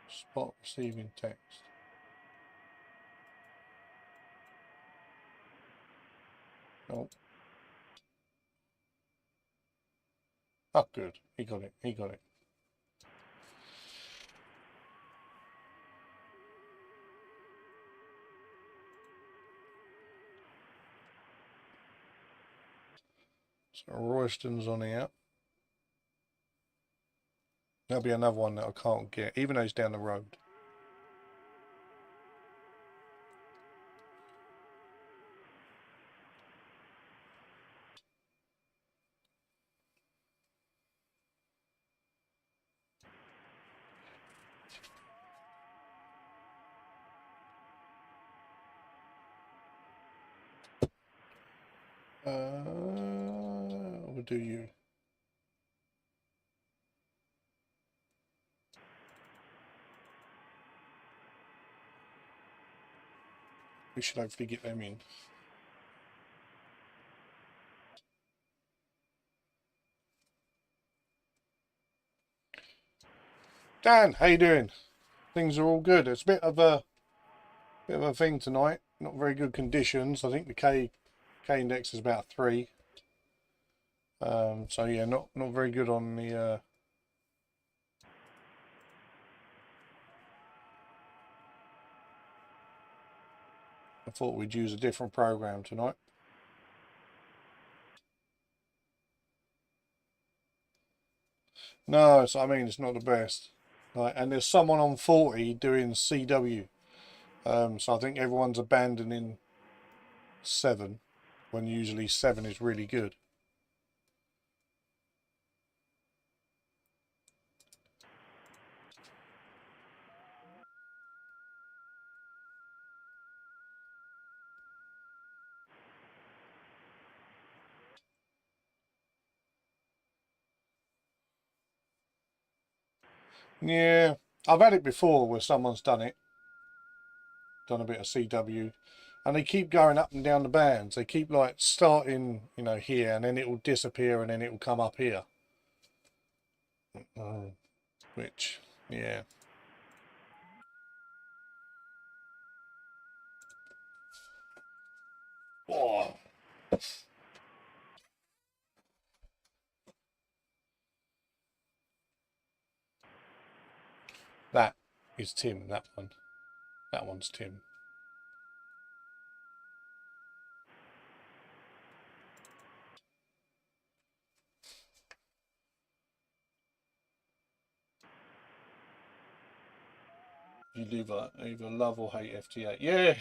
Spot receiving text. Nope. Oh, good. He got it. He got it. So Royston's on here. There'll be another one that I can't get, even though he's down the road. We'll do you. We should hopefully get them in. Dan, how you doing? Things are all good. It's a bit of a thing tonight. Not very good conditions. I think the K index is about 3. So yeah, not very good on the. I thought we'd use a different program tonight. No, so I mean it's not the best. Right, and there's someone on 40 doing CW. So I think everyone's abandoning 7 when usually 7 is really good. Yeah, I've had it before where someone's done a bit of CW, and they keep going up and down the bands. They keep like starting, here, and then it will disappear, and then it will come up here. Which, yeah. Oh. That is Tim, that one. That one's Tim. You either love or hate FT8. Yeah.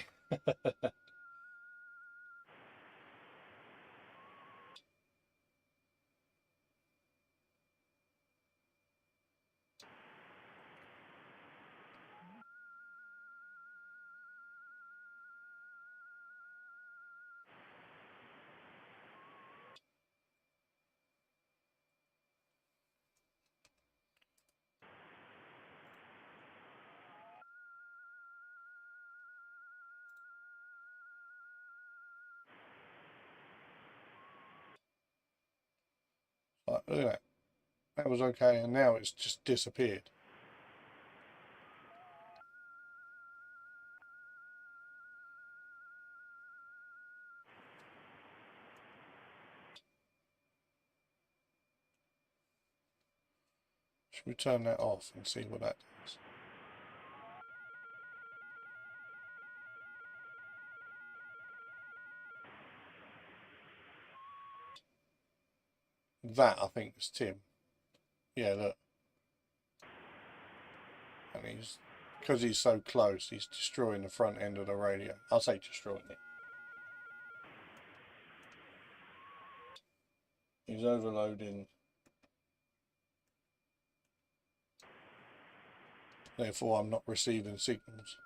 Look at that. That was okay, and now it's just disappeared. Should we turn that off and see what that does? That, I think, is Tim. Yeah, look. And he's, because he's so close, he's destroying the front end of the radio. I'll say destroying it. He's overloading. Therefore, I'm not receiving signals.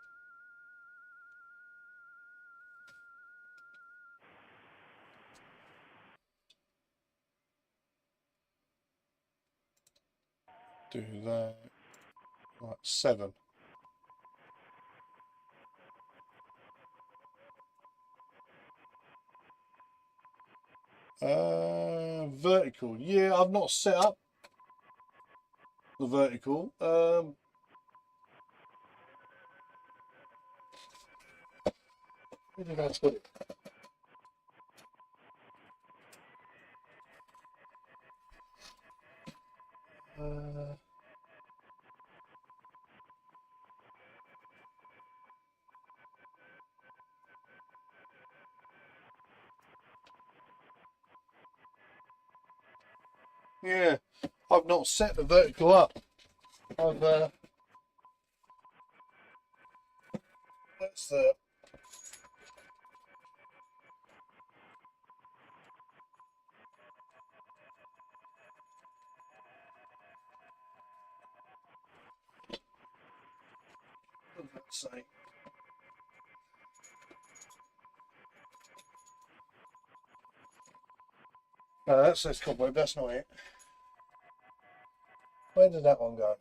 Do that. Right, 7. Vertical. Yeah, I've not set up the vertical. Where did I put it? Yeah, I've not set the vertical up. I've that's the what does that say? No, that says cobweb. That's not it. Where did that one go?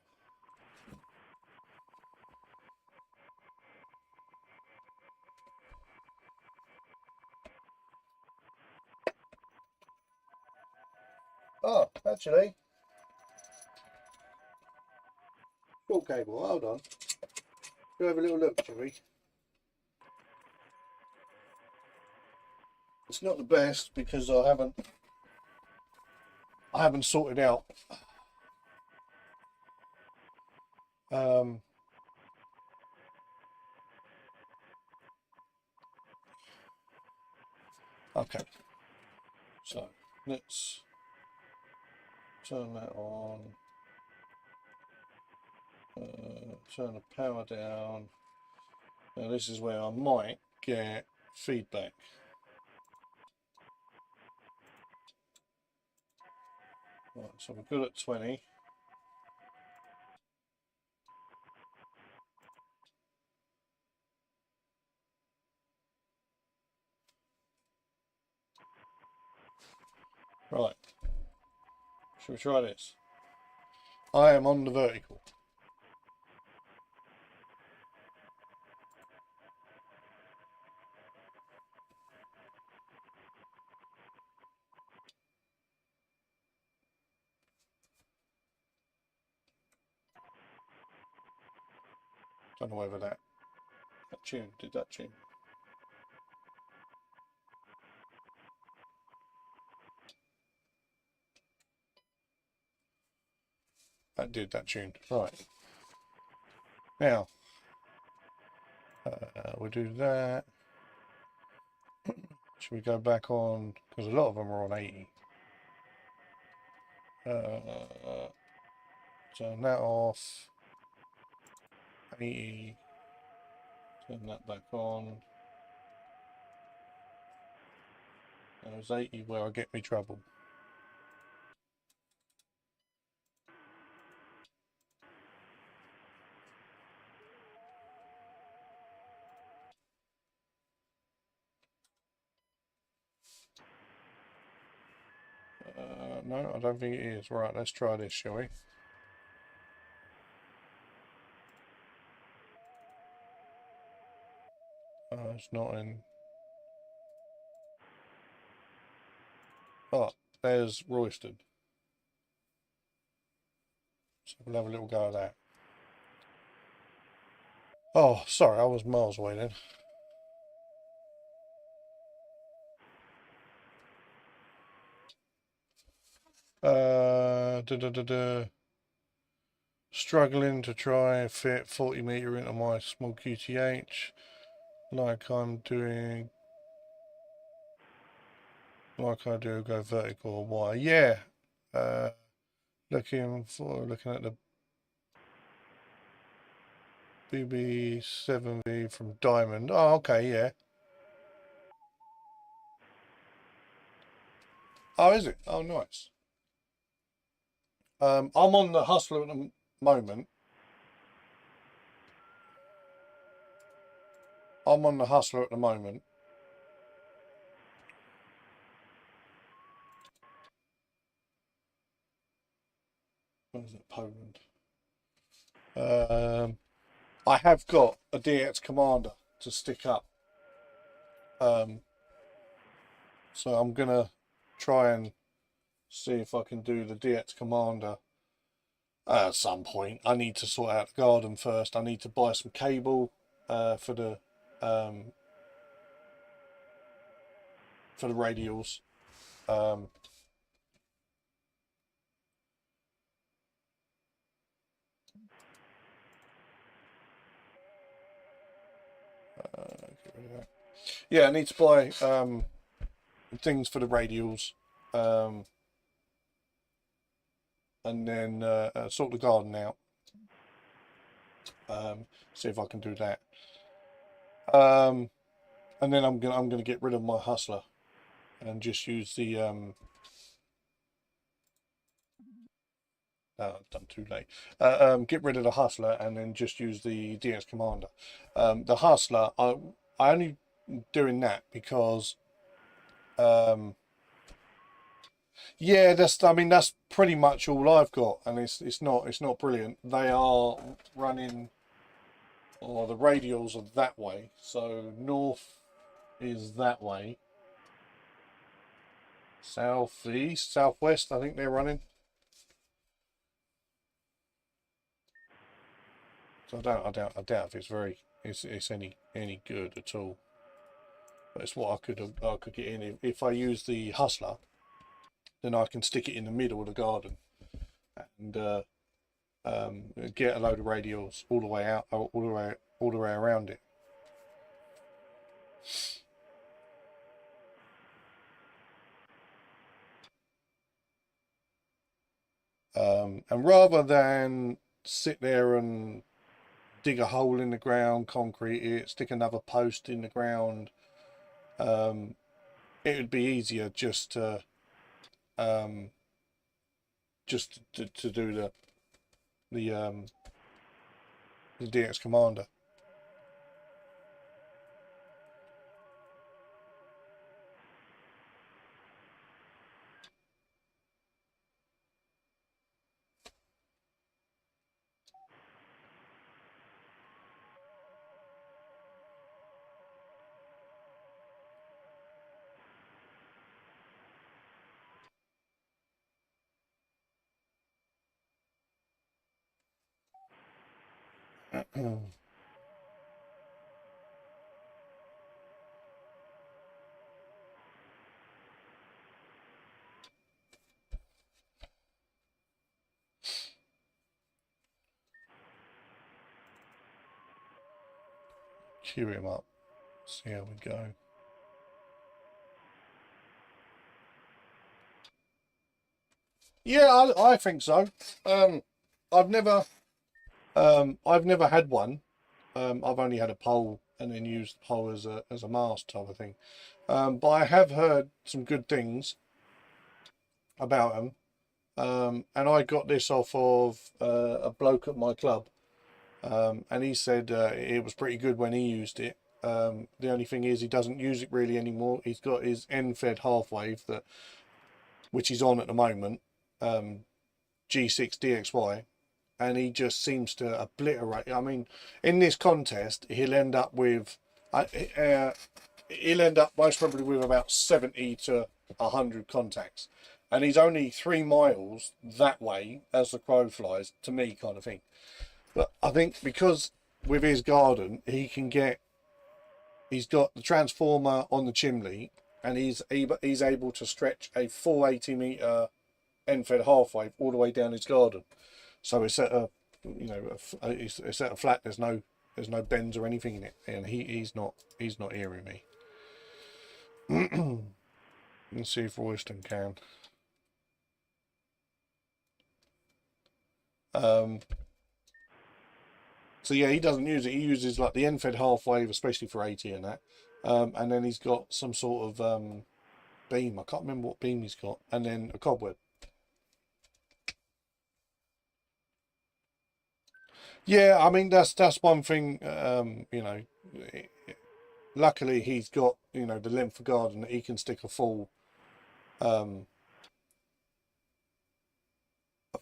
Oh, actually, short cable. Hold on. Go have a little look, shall we? It's not the best because I haven't sorted out okay, so let's turn that on, turn the power down. Now this is where I might get feedback. Right, so we're good at 20. Right, shall we try this? I am on the vertical. Don't know whether that tune, did that tune? That did that tune. Right. Now, we'll do that. Should we go back on, because a lot of them are on 80. Turn that off. 80. Turn that back on. That was 80 where I get me trouble. No, I don't think it is. Right, let's try this, shall we? It's not in. Oh, there's Royston. So we'll have a little go at that. Oh, sorry, I was miles away then. Da, da, da, da. Struggling to try and fit 40 meter into my small QTH like I'm doing, like I do go vertical or wire. Yeah. Looking at the BB7V from Diamond. Oh, okay, yeah. Oh, is it? Oh, nice. I'm on the Hustler at the moment. I'm on the Hustler at the moment. What is it, Poland? I have got a DX Commander to stick up. So I'm gonna try and see if I can do the DX Commander at some point. I need to sort out the garden first. I need to buy some cable for the radials. Yeah, I need to buy things for the radials, and then sort the garden out. See if I can do that. And then I'm gonna get rid of my Hustler and just use the done too late. Get rid of the Hustler and then just use the DX Commander. The Hustler, I only doing that because yeah, that's pretty much all I've got, and it's not brilliant. They are running, or the radials are that way, so north is that way, southeast, southwest, I think they're running. So I doubt if it's any good at all. But it's what I could get in if I use the Hustler. Then I can stick it in the middle of the garden and get a load of radials all the way out, all the way around it. And rather than sit there and dig a hole in the ground, concrete it, stick another post in the ground, it would be easier just to do the DX Commander. Queue him up, see how we go. Yeah, I think so. I've never had one. I've only had a pole and then used the pole as a mast type of thing. But I have heard some good things about them. And I got this off of a bloke at my club, and he said it was pretty good when he used it. The only thing is he doesn't use it really anymore. He's got his end-fed half wave which he's on at the moment, G6 DXY, and he just seems to obliterate. I mean, in this contest, he'll end up with most probably with about 70 to 100 contacts, and he's only 3 miles that way as the crow flies, to me, kind of thing. But I think because with his garden, he's got the transformer on the chimney, and he's able to stretch a full 80 meter end-fed half wave all the way down his garden. So it's at you know, it's at a flat. There's no bends or anything in it, and he's not hearing me. Let's see if Royston can. So yeah, he doesn't use it. He uses like the end-fed half wave, especially for 80 and that. And then he's got some sort of beam. I can't remember what beam he's got. And then a cobweb. Yeah, I mean that's one thing. You know, luckily he's got, you know, the length of garden that he can stick a full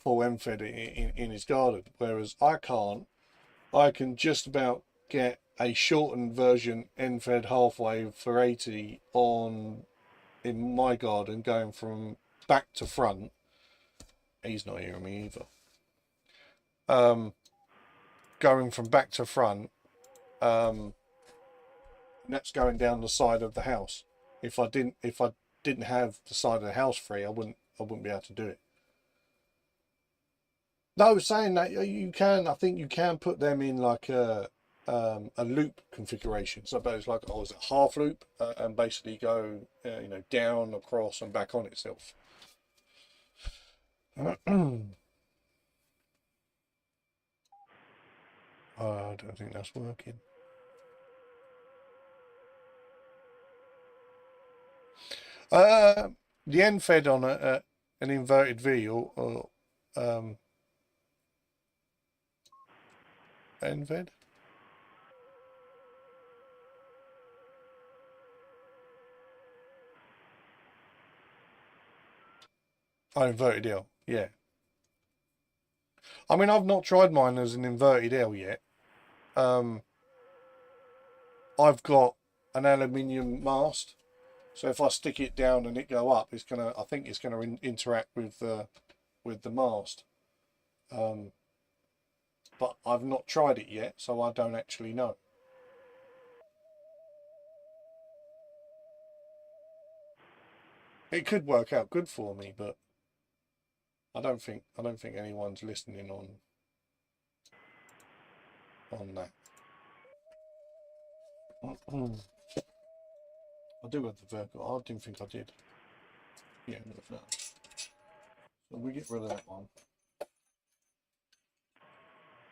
end-fed in his garden, whereas I can't. I can just about get a shortened version end-fed half wave for 80 on in my garden, going from back to front. He's not hearing me either. Going from back to front, that's going down the side of the house. If I didn't have the side of the house free, I wouldn't be able to do it. No, saying that, you can, I think you can put them in like a loop configuration. So it's like, is it half loop, and basically go you know, down, across, and back on itself. I don't think that's working. The end fed on an inverted V or end fed. Oh, inverted L, yeah. I mean, I've not tried mine as an inverted L yet. I've got an aluminium mast, so if I stick it down and it go up, it's gonna. I think it's gonna interact with the mast. But I've not tried it yet, so I don't actually know. It could work out good for me, but I don't think anyone's listening on that. I do have the Virgo. I didn't think I did. Yeah, no. So we get rid of that one.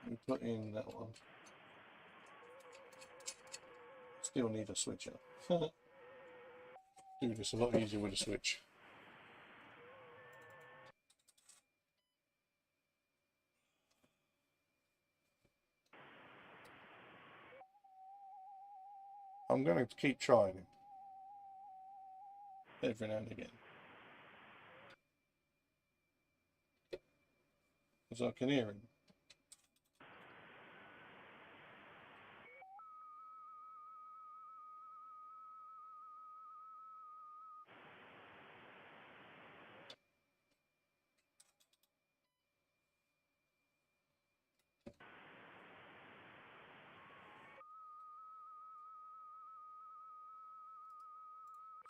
We put in that one. Still need a switcher. Do this a lot easier with a switch. I'm going to keep trying it every now and again, because I can hear him.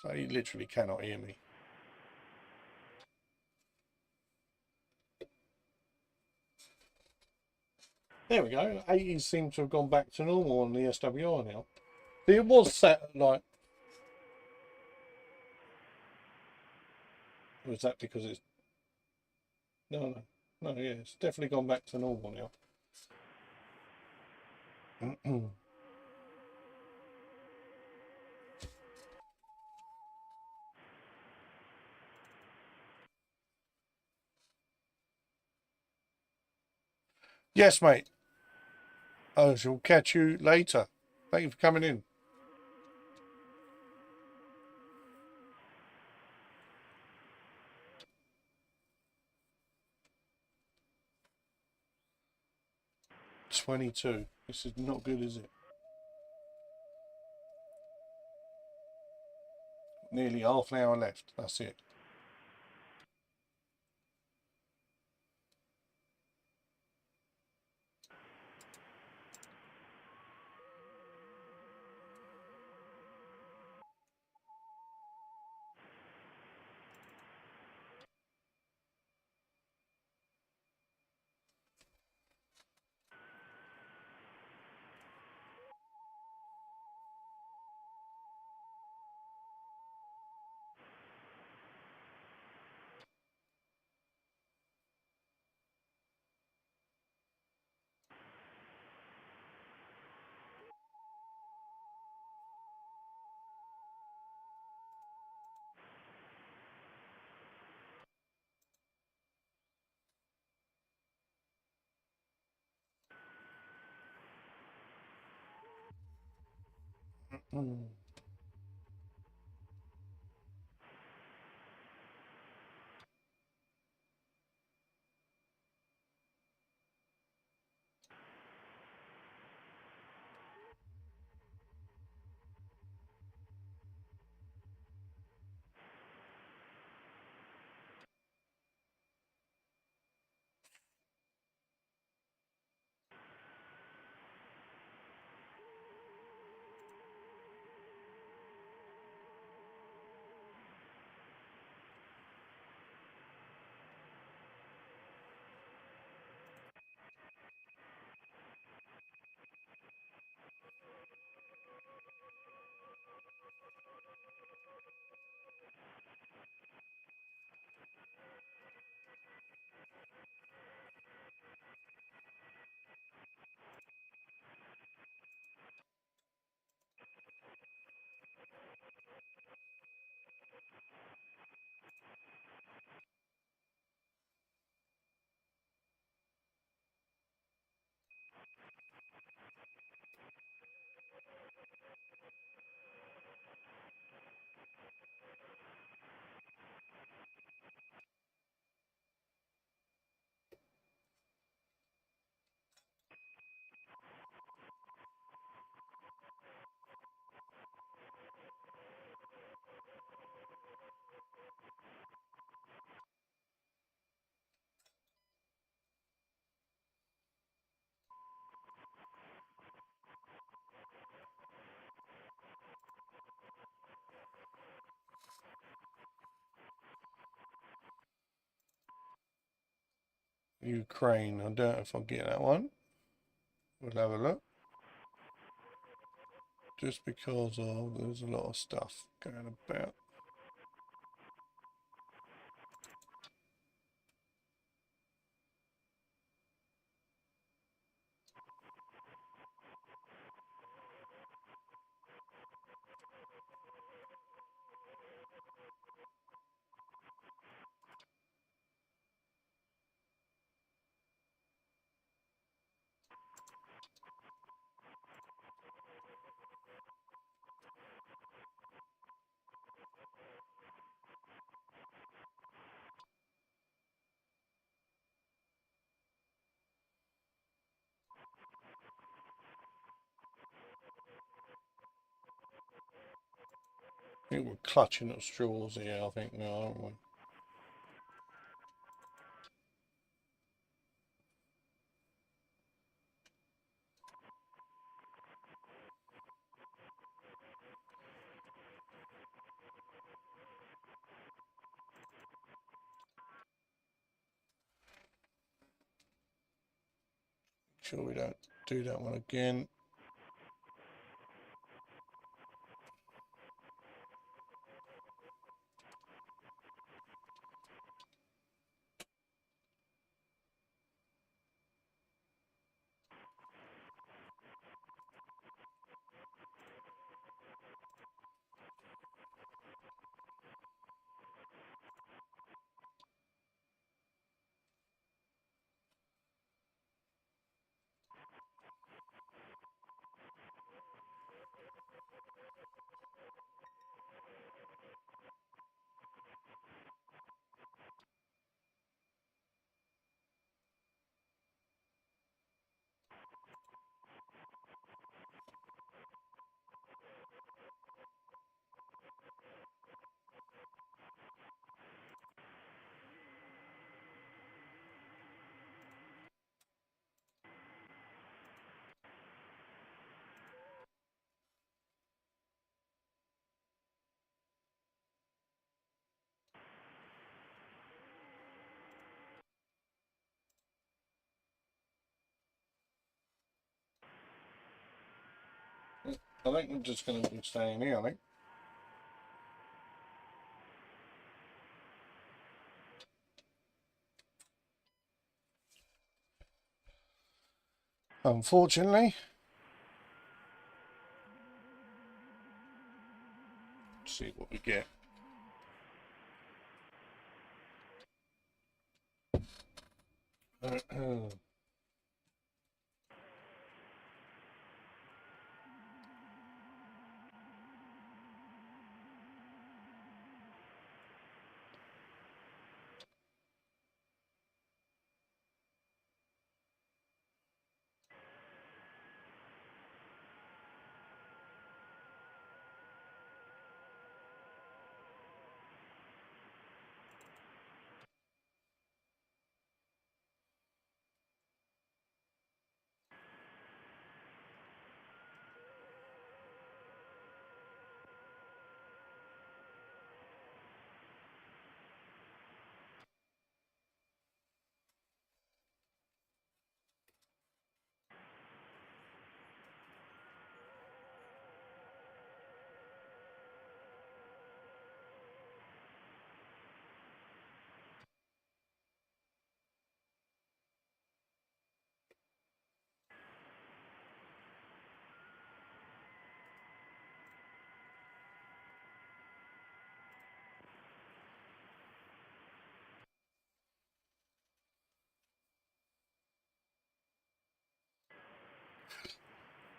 So he literally cannot hear me. There we go. 80s seem to have gone back to normal on the SWR now. It was set at like... Was that because it's... No, yeah, it's definitely gone back to normal now. Yes, mate. I shall catch you later. Thank you for coming in. $22. This is not good, is it? Nearly half an hour left. That's it. Ukraine. I don't know if I'll get that one. We'll have a look. Just because of there's a lot of stuff going about. I think we're clutching at straws here, I think now, aren't we? Sure we don't do that one again. I think we're just going to be staying here, I think. Unfortunately. Let's see what we get.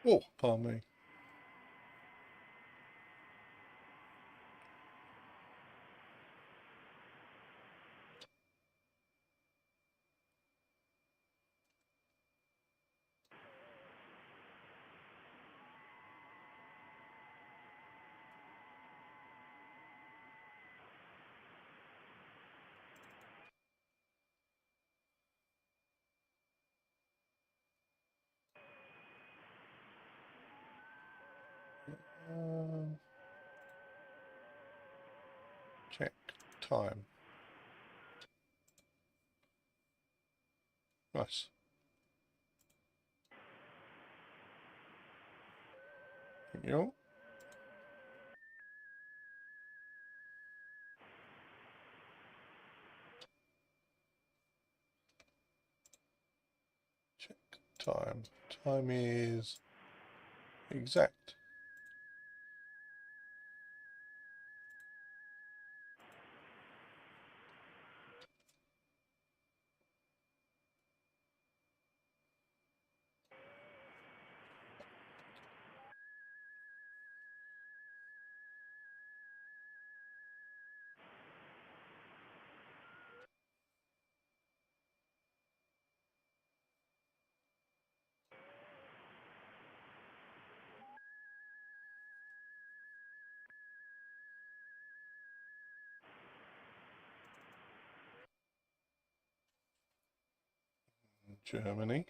Oh, pardon me. Check time. Nice. Thank you. Check time. Time is exact. Germany.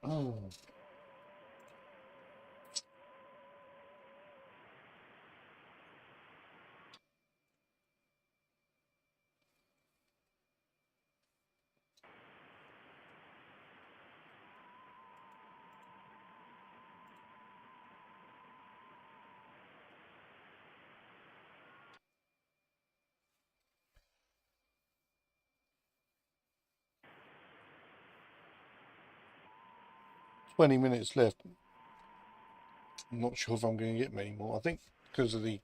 Oh. 20 minutes left. I'm not sure if I'm going to get many more. I think because of the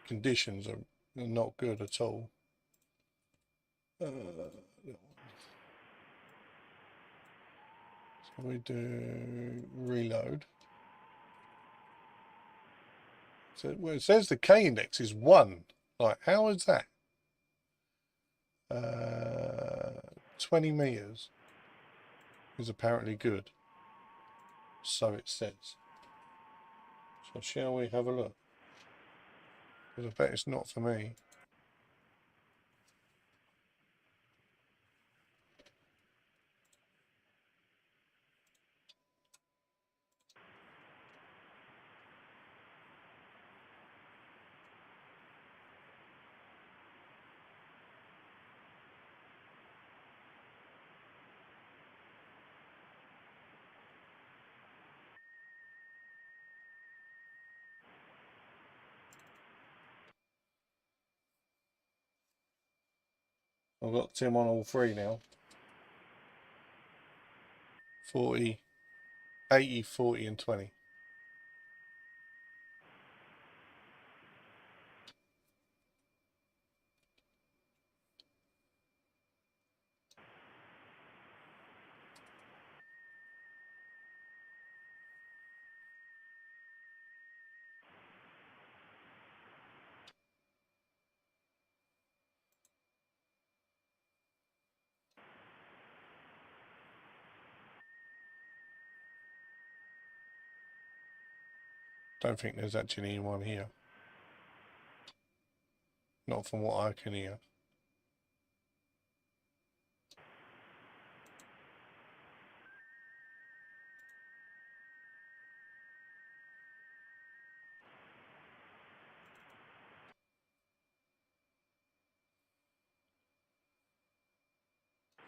conditions are not good at all. So we do reload. So well, it says the K index is 1. Like, how is that? 20 meters is apparently good. So it says. So shall we have a look? Because I bet it's not for me. I've got Tim on all 3 now. 40, 80, 40 and 20. Don't think there's actually anyone here. Not from what I can hear.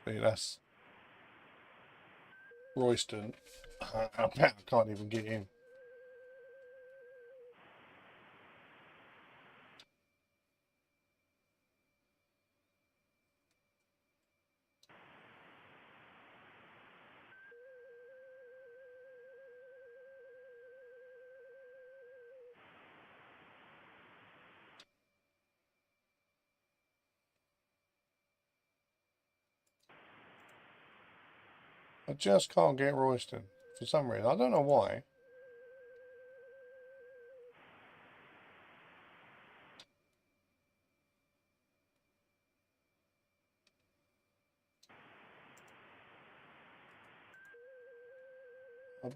See, that's Royston. I can't even get in. I just can't get Royston for some reason. I don't know why.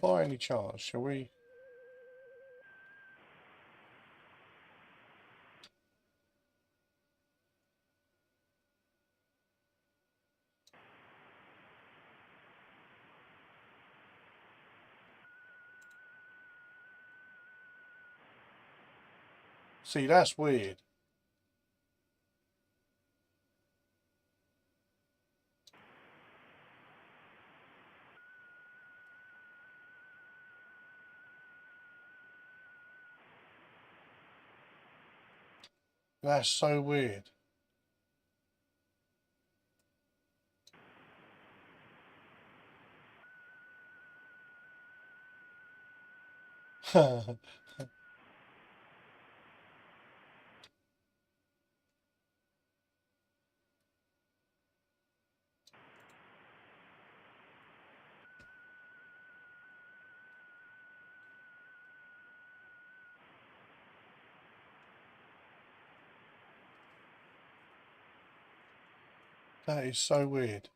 By any chance, shall we? See, that's weird. That's so weird. That is so weird.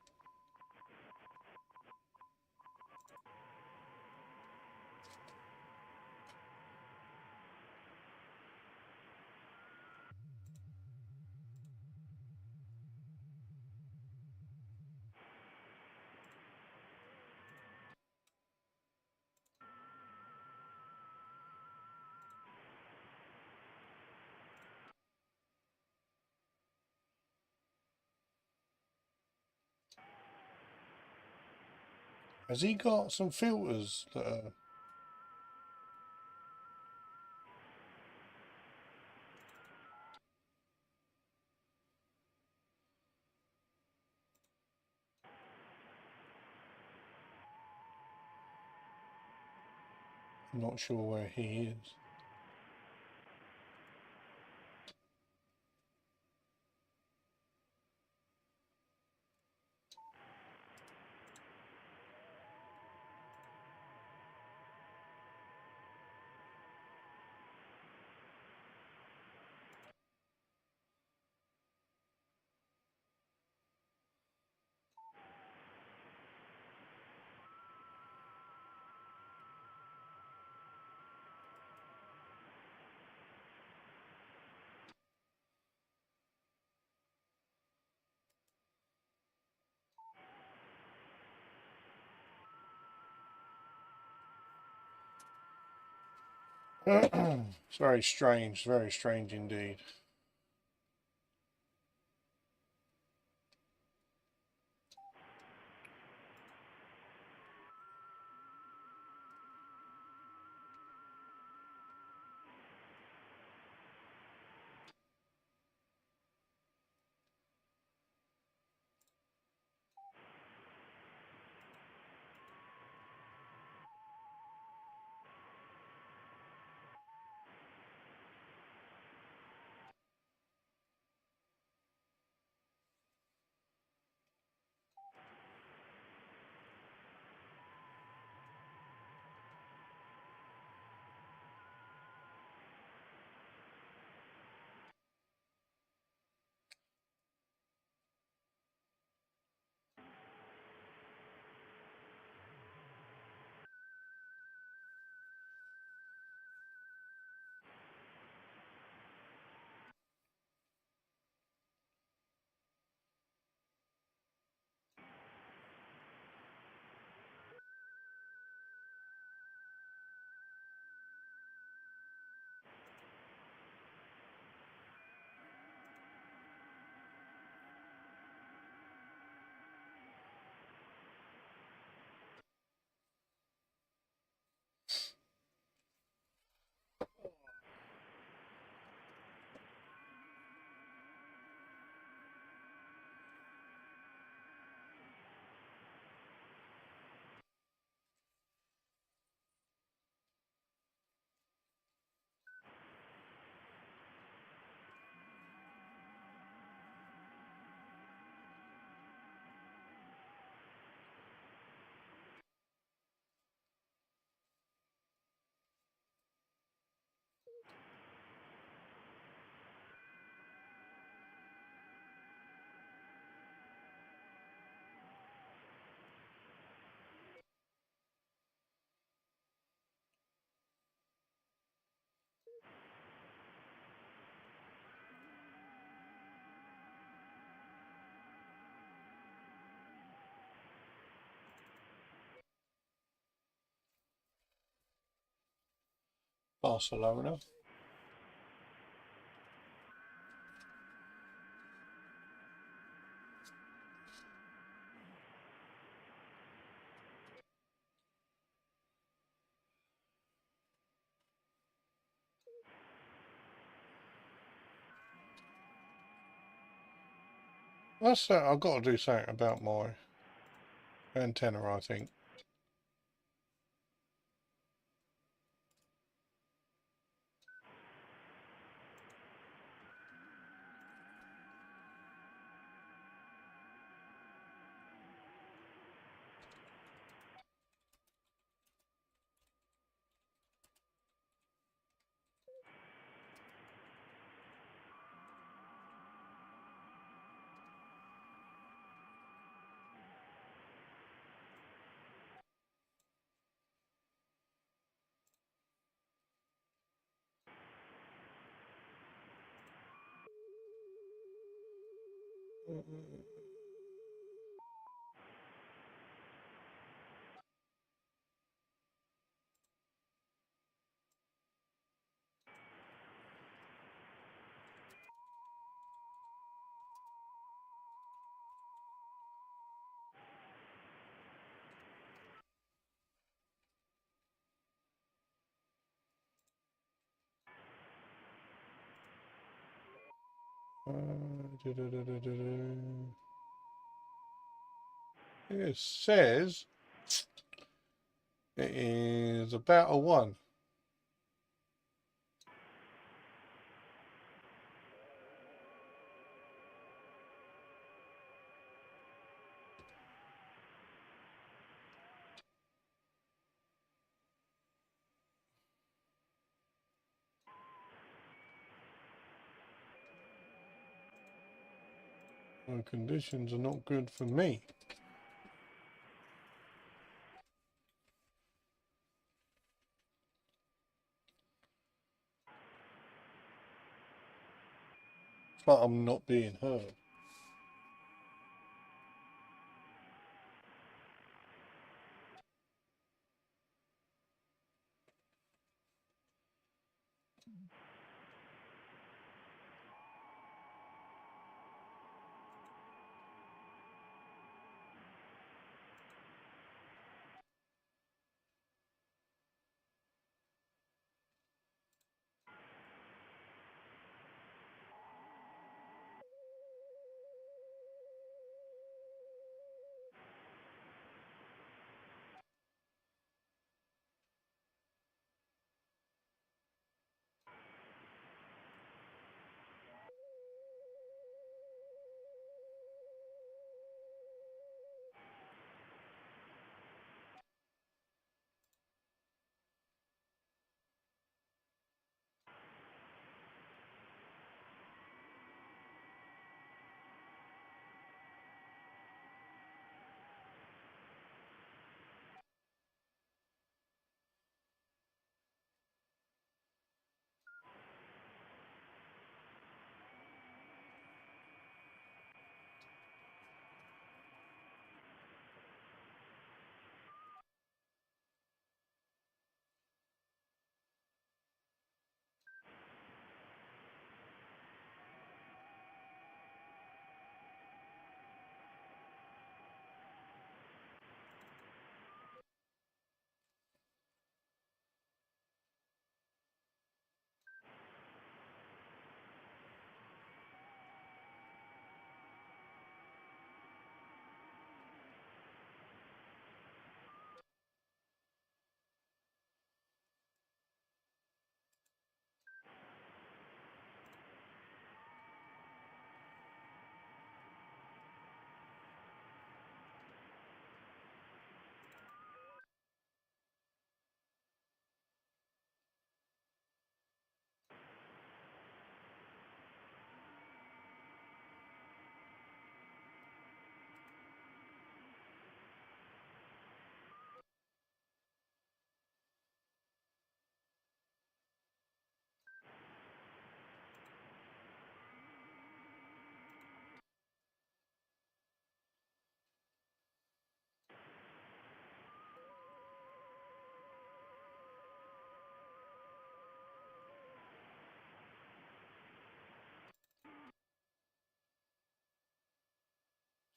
Has he got some filters that are... I'm not sure where he is. It's very strange indeed. Barcelona. That's I've got to do something about my antenna, I think. It says it is about a 1. The conditions are not good for me. It's like I'm not being heard.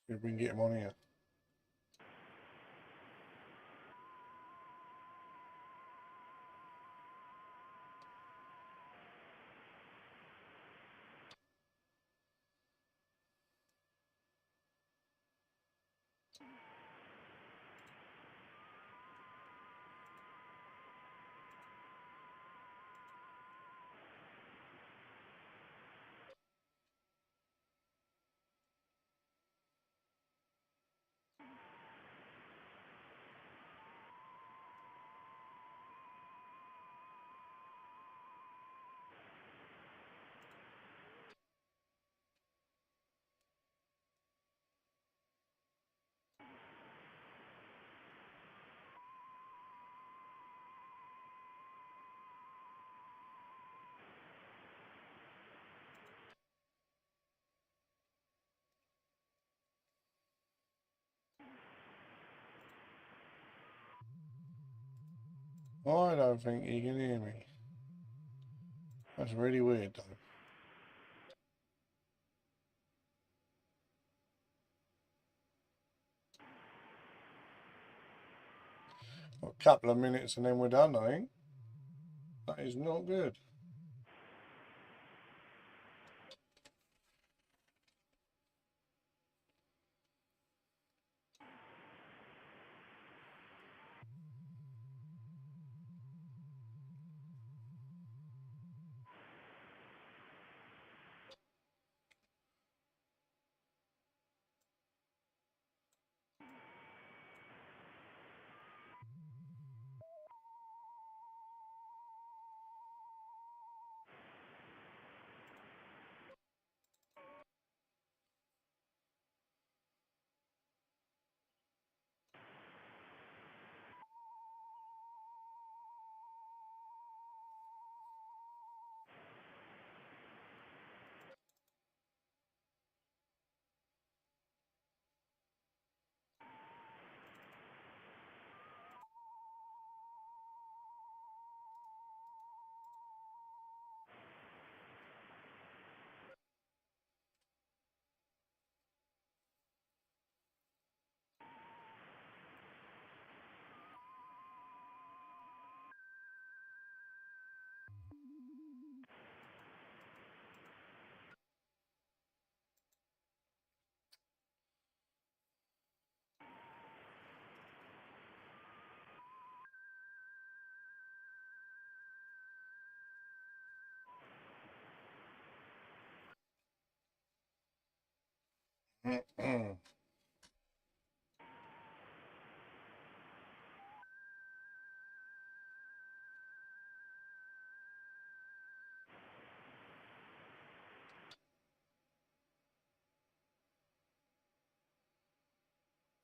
if we can get him on here. I don't think he can hear me. That's really weird though. A couple of minutes and then we're done, I think. That is not good.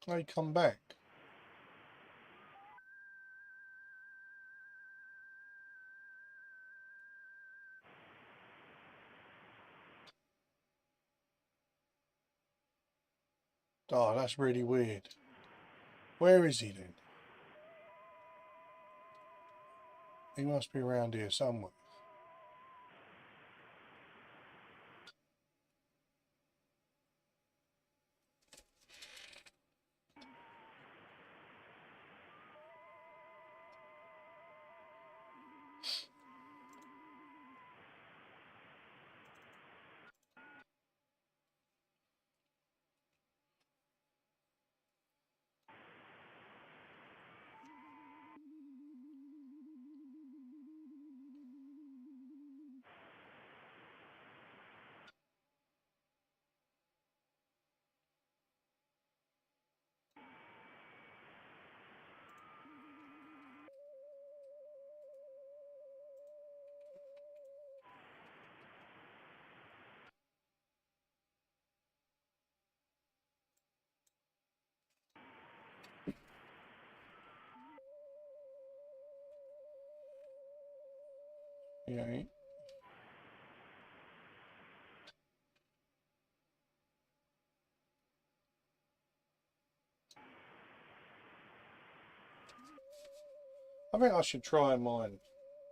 They come back. Oh, that's really weird. Where is he then? He must be around here somewhere. He ain't. I think I should try mine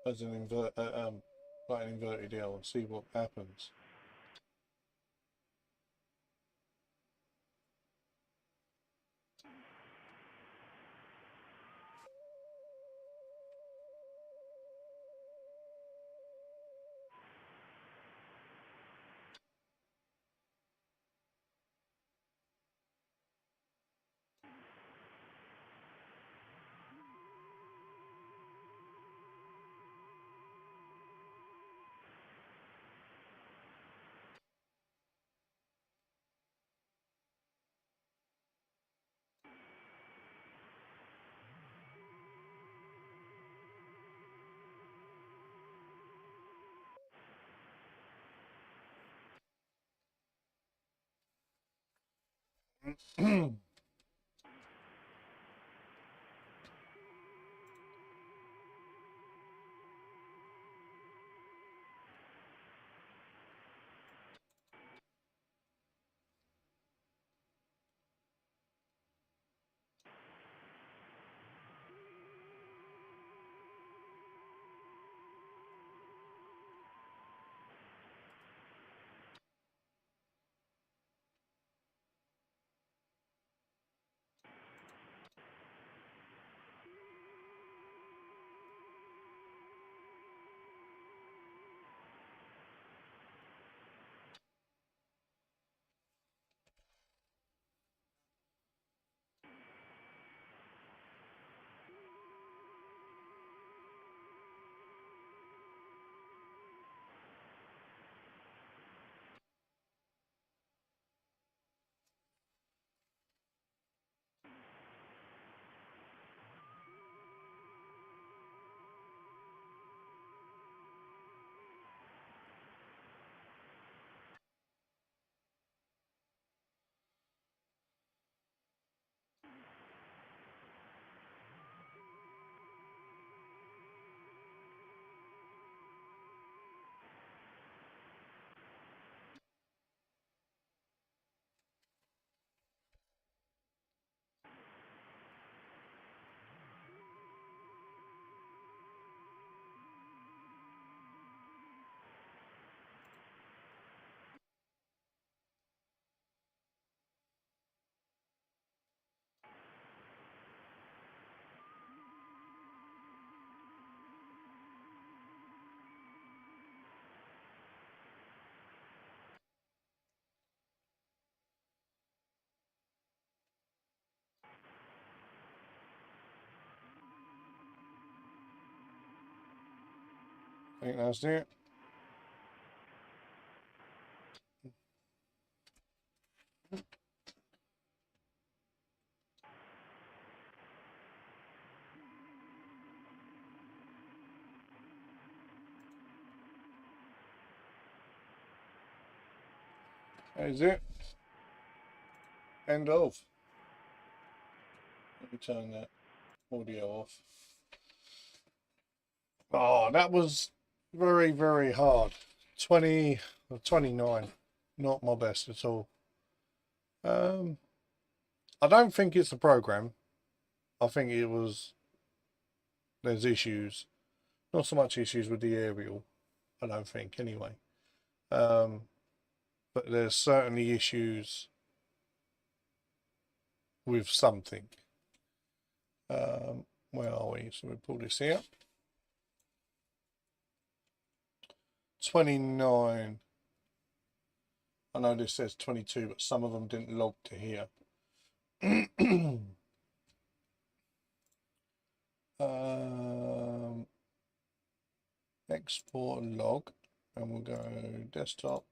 as an like an inverted L and see what happens. I think that's it. That is it. End of. Let me turn that audio off. Oh, that was very, very hard. 20 or 29. Not my best at all. I don't think it's the program. I think it was, there's issues. Not so much issues with the aerial, I don't think, anyway. But there's certainly issues with something. Where are we? So we pull this here. 29. I know this says 22, but some of them didn't log to here. Export log, and we'll go desktop.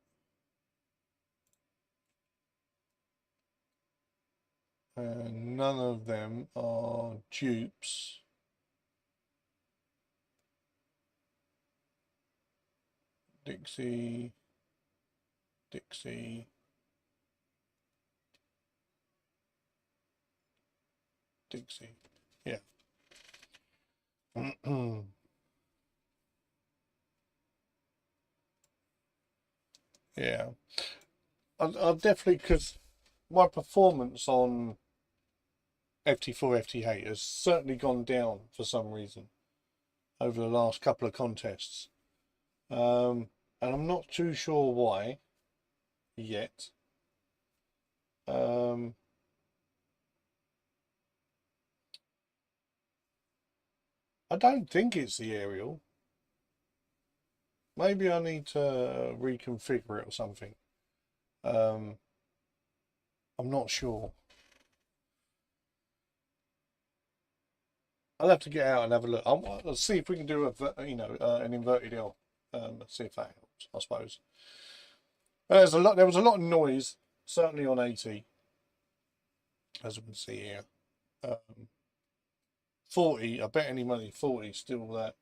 And none of them are dupes. Dixie. Yeah. Yeah. I'll definitely, because my performance on FT4, FT8 has certainly gone down for some reason over the last couple of contests. And I'm not too sure why yet. I don't think it's the aerial. Maybe I need to reconfigure it or something. I'm not sure. I'll have to get out and have a look. Let's see if we can do an inverted L. Let's see if that helps, I suppose. There was a lot of noise, certainly on 80, as we can see here. 40, I bet any money 40 is still that.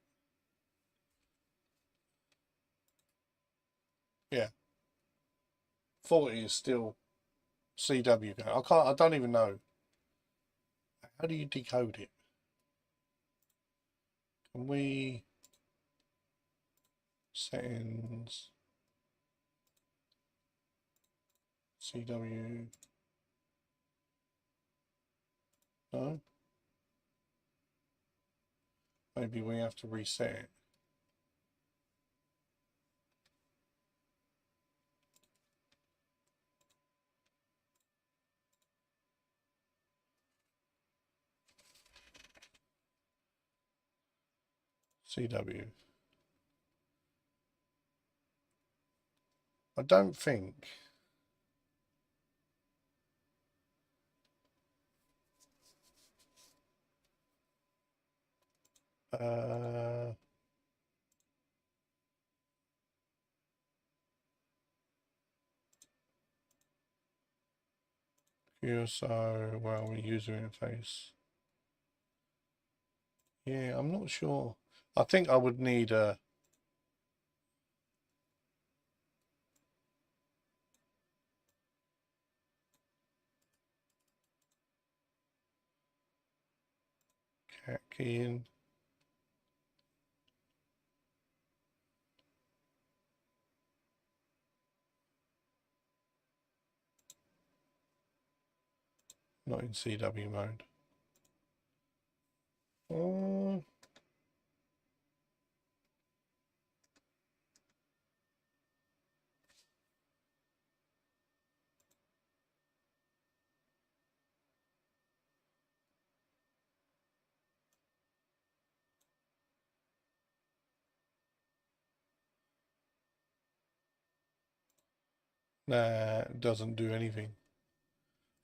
Yeah. 40 is still CW going? I don't even know. How do you decode it? Can we settings CW? No. Maybe we have to reset it. CW. I don't think. QSO, well, we user interface. Yeah, I'm not sure. I think I would need a cat key in. Not in CW mode. Nah, it doesn't do anything.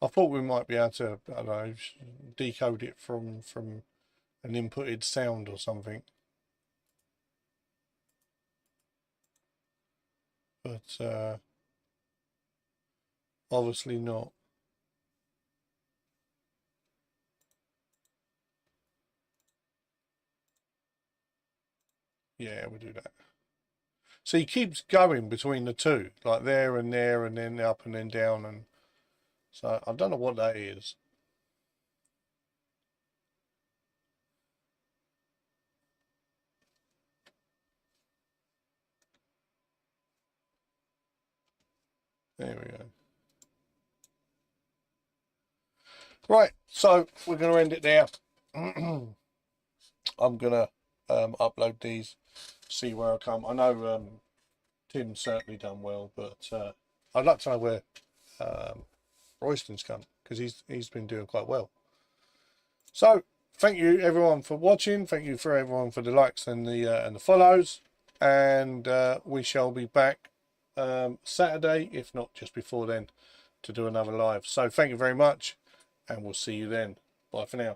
I thought we might be able to, I don't know, decode it from an inputted sound or something. But obviously not. Yeah, we'll do that. So he keeps going between the two, like there, and then up and then down, and so I don't know what that is. There we go. Right, so we're going to end it there. I'm going to upload these, see where I come. I know Tim's certainly done well, but I'd like to know where Royston's come, because he's been doing quite well. So thank you everyone for watching. Thank you for everyone for the likes and the follows, and we shall be back Saturday, if not just before then, to do another live. So thank you very much, and we'll see you then. Bye for now.